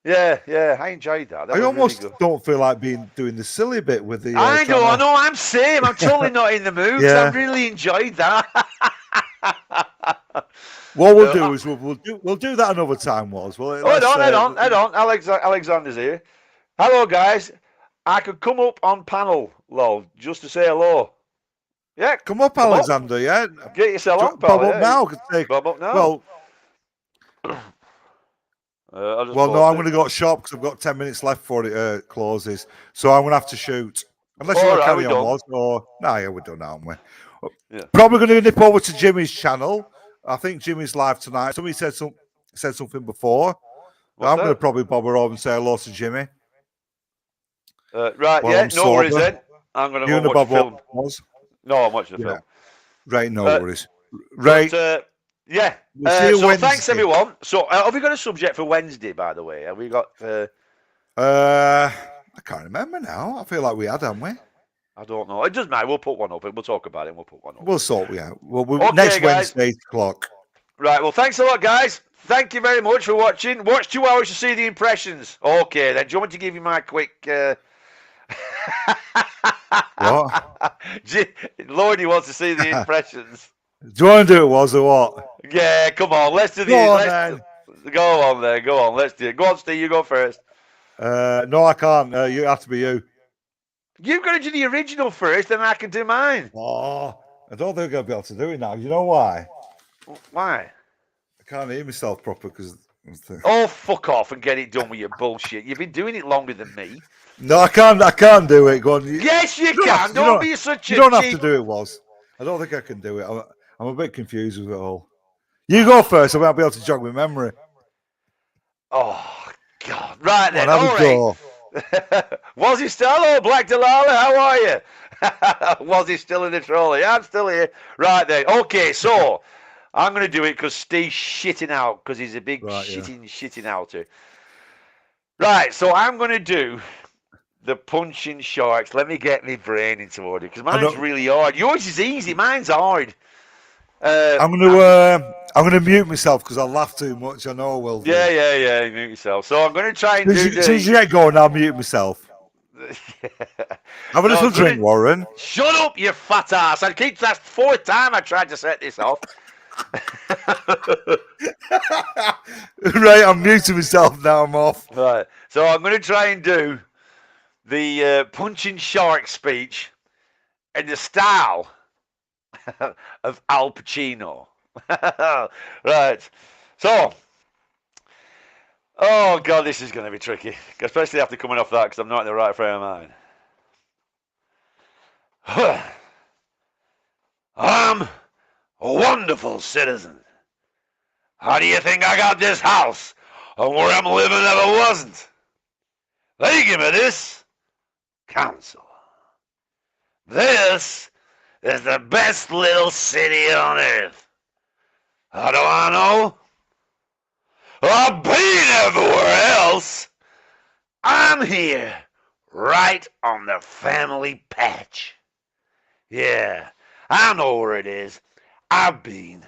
Yeah, I enjoyed that. I almost don't feel like doing the silly bit with the. I know, I'm same. I'm totally not in the mood. Yeah. I really enjoyed that. What we'll do is we'll do that another time, Head on. Alexander's here. Hello, guys. I could come up on panel, lol, just to say hello. Yeah, come up, Alexander. Up. Yeah, get yourself up, pal. Bob up now. Bob up now. Well, no, I'm going to go shop because I've got 10 minutes left before it closes. So I'm going to have to shoot. Unless you want to carry on, Woz. Or we're done, aren't we? Yeah. Probably going to nip over to Jimmy's channel. I think Jimmy's live tonight. Somebody said something before. I'm going to probably bob her over and say hello to Jimmy. Right, yeah, no worries then. I'm going to watch the film. No, I'm watching the film. Right, no worries. Right. But, yeah. We'll see you Wednesday. Thanks, everyone. So, have we got a subject for Wednesday, by the way? Have we got... I can't remember now. I feel like we had, haven't we? I don't know. It doesn't matter. We'll put one up. We'll talk about it and we'll put one up. We'll sort it out. Okay, next Wednesday, 8 o'clock. Right. Well, thanks a lot, guys. Thank you very much for watching. Watch 2 hours to see the impressions. Okay, then. Do you want me to give you my quick... What? Lordy wants to see the impressions. Do you want to do it, Woz, or what? Yeah, come on. Let's do the... Go on, then. Go on. Let's do it. Go on, Steve. You go first. No, I can't. You have to be you. You've got to do the original first, then I can do mine. Oh, I don't think I'll be able to do it now. You know why? Why? I can't hear myself proper because... Oh, fuck off and get it done with your bullshit. You've been doing it longer than me. No, I can't do it. Go on. Yes, you can. Don't be such a You don't have to do it, Woz. I don't think I can do it. I'm a bit confused with it all. You go first. I won't be able to jog my memory. Oh, God. Right then. All right. Was he still? Hello, Black Delala. How are you? Was he still in the trolley? I'm still here. Right then. Okay, so I'm going to do it because Steve's shitting out because he's a big shitting outer. Right, so I'm going to do the punching sharks. Let me get my brain into order because mine's really hard. Yours is easy. Mine's hard. I'm gonna mute myself because I laugh too much. I know I will. Yeah. Mute yourself. So I'm going to try and do. As soon as you get going, I'll mute myself. Have a little drink, Warren. Shut up, you fat ass! I keep that's 4th time I tried to set this off. Right, I'm muting myself now. I'm off. Right, so I'm going to try and do the punching shark speech in the style of Al Pacino. Right, so Oh, God, this is going to be tricky. Especially after coming off that, because I'm not in the right frame of mind. I'm a wonderful citizen. How do you think I got this house? And where I'm living never wasn't. They give me this council. This is the best little city on earth. How do I know? I've been everywhere else. I'm here, right on the family patch. Yeah, I know where it is. I've been.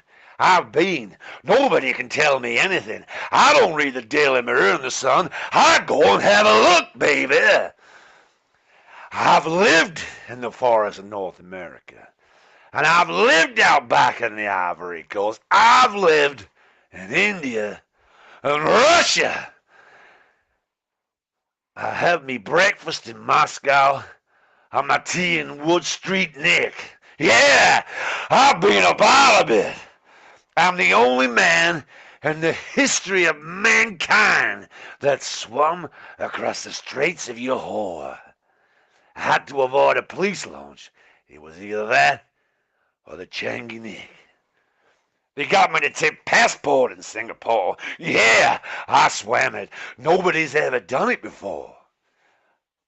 Nobody can tell me anything. I don't read the Daily Mirror and the Sun. I go and have a look, baby. I've lived in the forests of North America. And I've lived out back in the Ivory Coast. I've lived in India and Russia. I have me breakfast in Moscow and my tea in Wood Street, Nick. Yeah, I've been up all of it. I'm the only man in the history of mankind that swum across the Straits of Johor. I had to avoid a police launch. It was either that or the Changi Nick. They got me to take passport in Singapore. Yeah, I swam it. Nobody's ever done it before.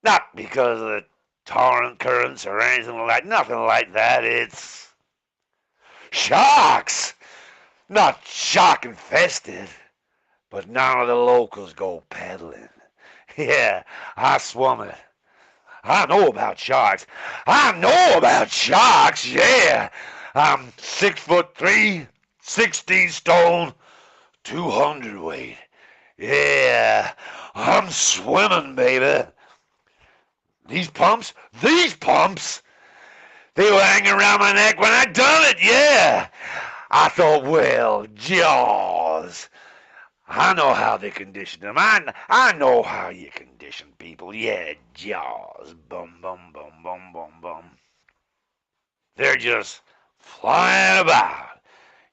Not because of the torrent currents or anything like nothing like that. It's sharks. Not shark infested, but none of the locals go paddling. Yeah, I swum it. I know about sharks. Yeah. I'm 6'3", 16 stone, 200 weight. Yeah, I'm swimming, baby. These pumps, they were hanging around my neck when I done it, yeah. I thought, well, Jaws. I know how they condition them. I know how you condition people. Yeah, Jaws. Bum, bum, bum, bum, bum, bum. They're just flying about.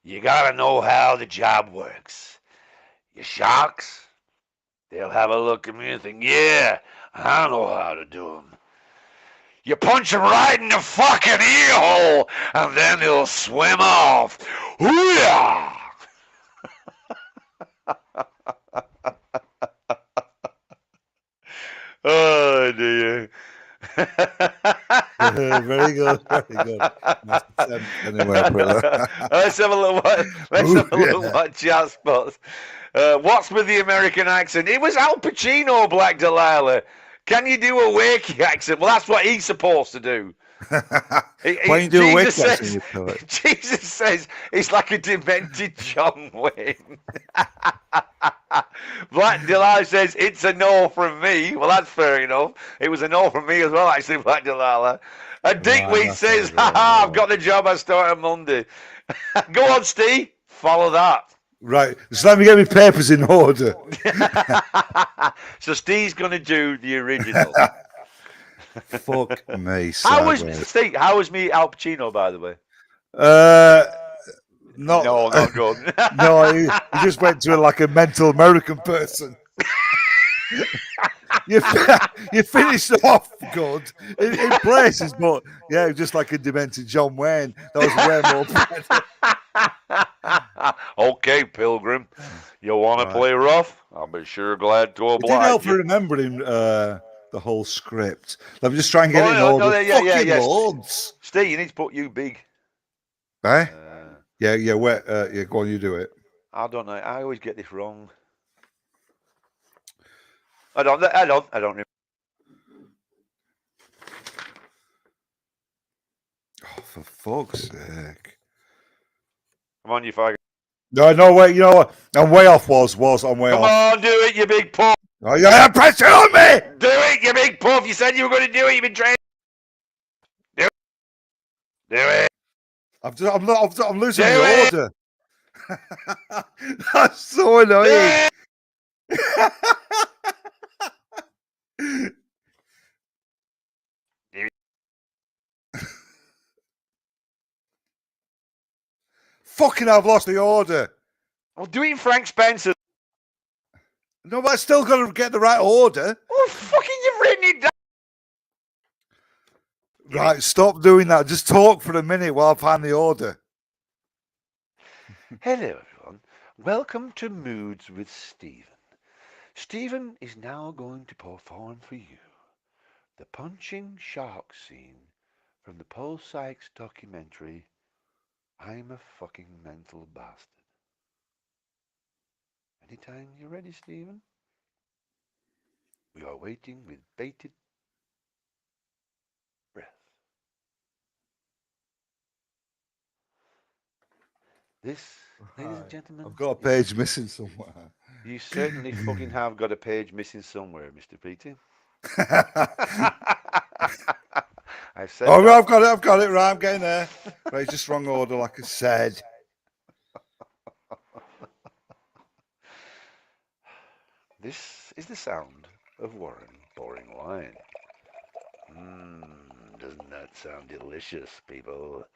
You gotta know how the job works. Your sharks, they'll have a look at me and think, yeah, I know how to do them. You punch them right in the fucking ear hole, and then they'll swim off. Hoo-yah! Oh, dear. Very good, very good. Anyway, brother. Let's have a little watch chat spots. What's with the American accent? It was Al Pacino, Black Delilah. Can you do a Wakey accent? Well, that's what he's supposed to do. Why you do a Wakey accent? Jesus says he's like a demented John Wayne. Black Delilah says it's a no from me. Well, that's fair enough. It was a no from me as well, actually, Black Delilah. And Dickweed says, haha, I've got the job I start on Monday. Go on, Steve. Follow that. Right. So let me get my papers in order. So Steve's going to do the original. Fuck me. How was me Al Pacino, by the way? Not good. No, he just went to like a mental American person. you finished off good in places, but yeah, just like a demented John Wayne. That was way more. Okay, Pilgrim, you want to play rough? I'll be sure glad to oblige. It did help remembering the whole script. Let me just try and get it in order. Yeah. Lords. Steve, you need to put you big. Eh? Yeah. Yeah, go on, you do it. I don't know. I always get this wrong. I don't remember. Oh, for fuck's sake. Come on, you faggot. No, wait, you know what? I'm way off, I'm way off. Come on, do it, you big puff. Oh, yeah, press it on me! Do it, you big puff. You said you were going to do it. You've been training. Do it. I'm losing the order. That's so annoying. Fucking, I've lost the order. Well, do it in Frank Spencer. No, but I still got to get the right order. Oh, fucking, you've written it down. Right, stop doing that. Just talk for a minute while I find the order. Hello, everyone. Welcome to Moods with Stephen. Stephen is now going to perform for you the punching shark scene from the Paul Sykes documentary, I'm a Fucking Mental Bastard. Anytime you're ready, Stephen. We are waiting with bated breath. This, ladies and gentlemen, I've got a page missing somewhere. you certainly fucking have got a page missing somewhere, Mr. Peter. I said Oh, that. I've got it, right, I'm getting there. Right, just wrong order, like I said. This is the sound of Warren pouring wine. Doesn't that sound delicious, people?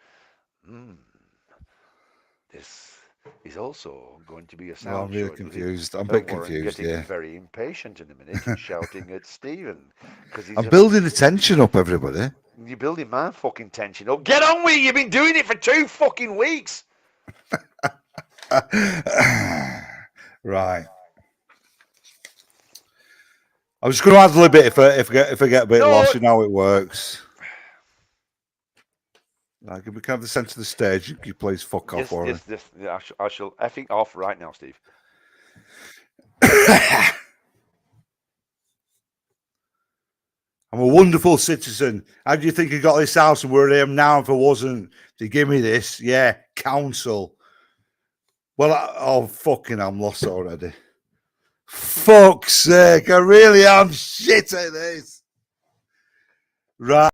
This is also going to be a sound. No, I'm really shortly confused. I'm a of bit Warren confused, getting yeah. very impatient in a minute and shouting at Stephen. I'm building the tension up, everybody. You're building my fucking tension up. Get on with it. You've been doing it for 2 fucking weeks. Right. I'm just going to add a little bit if I get a bit lost. You know how it works. Like, if we can have the centre of the stage, you please fuck off, Warren. Yes, I shall effing off right now, Steve. I'm a wonderful citizen. How do you think I got this house and where I am now if I wasn't? To give me this? Yeah, council. Well, fucking, I'm lost already. Fuck's sake, I really am shit at this. Right.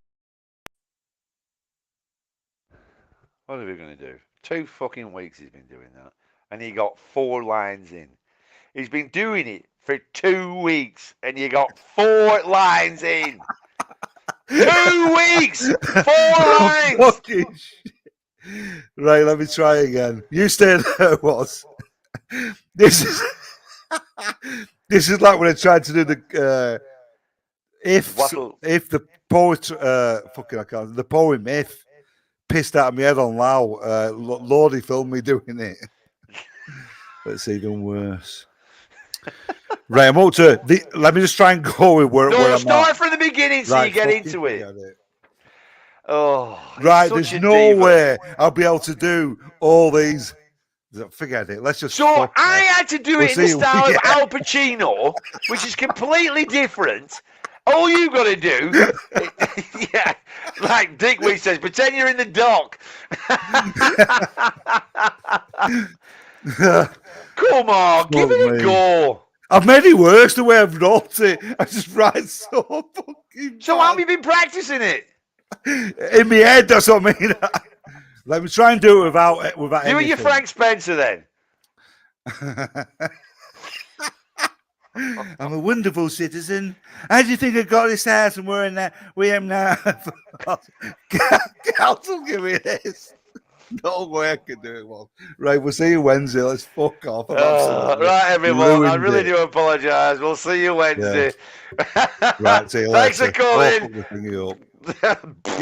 What are we going to do? 2 fucking weeks he's been doing that. And he got 4 lines in. He's been doing it for 2 weeks and you got 4 lines in. 2 weeks! 4 lines! Fucking shit. Right, let me try again. You stay there, was. This is like when I tried to do the if the poet the poem if pissed out of my head on Lau. Lordy filmed me doing it. It's even worse. Right, I'm up to let me just try and go with where I'm start at. from the beginning so you get into it. Oh, right, there's no way I'll be able to do all these. Forget it. Let's just. So I had to do it in the style of Al Pacino, which is completely different. All you got to do, yeah, like Dickweed says, pretend you're in the dock. Come on, give it a go. I've made it worse the way I've wrote it. I just write so fucking. So how have you been practicing it? In my head, that's what I mean. Let me try and do it without Do anything. it your Frank Spencer then. I'm a wonderful citizen. How do you think I got this house and we're in there? We am now. Council, give me this. No way I can do it. Well, right, we'll see you Wednesday. Let's fuck off. Right, everyone. I really do apologise. We'll see you Wednesday. Yeah. Right, see you Thanks later. for calling. Oh,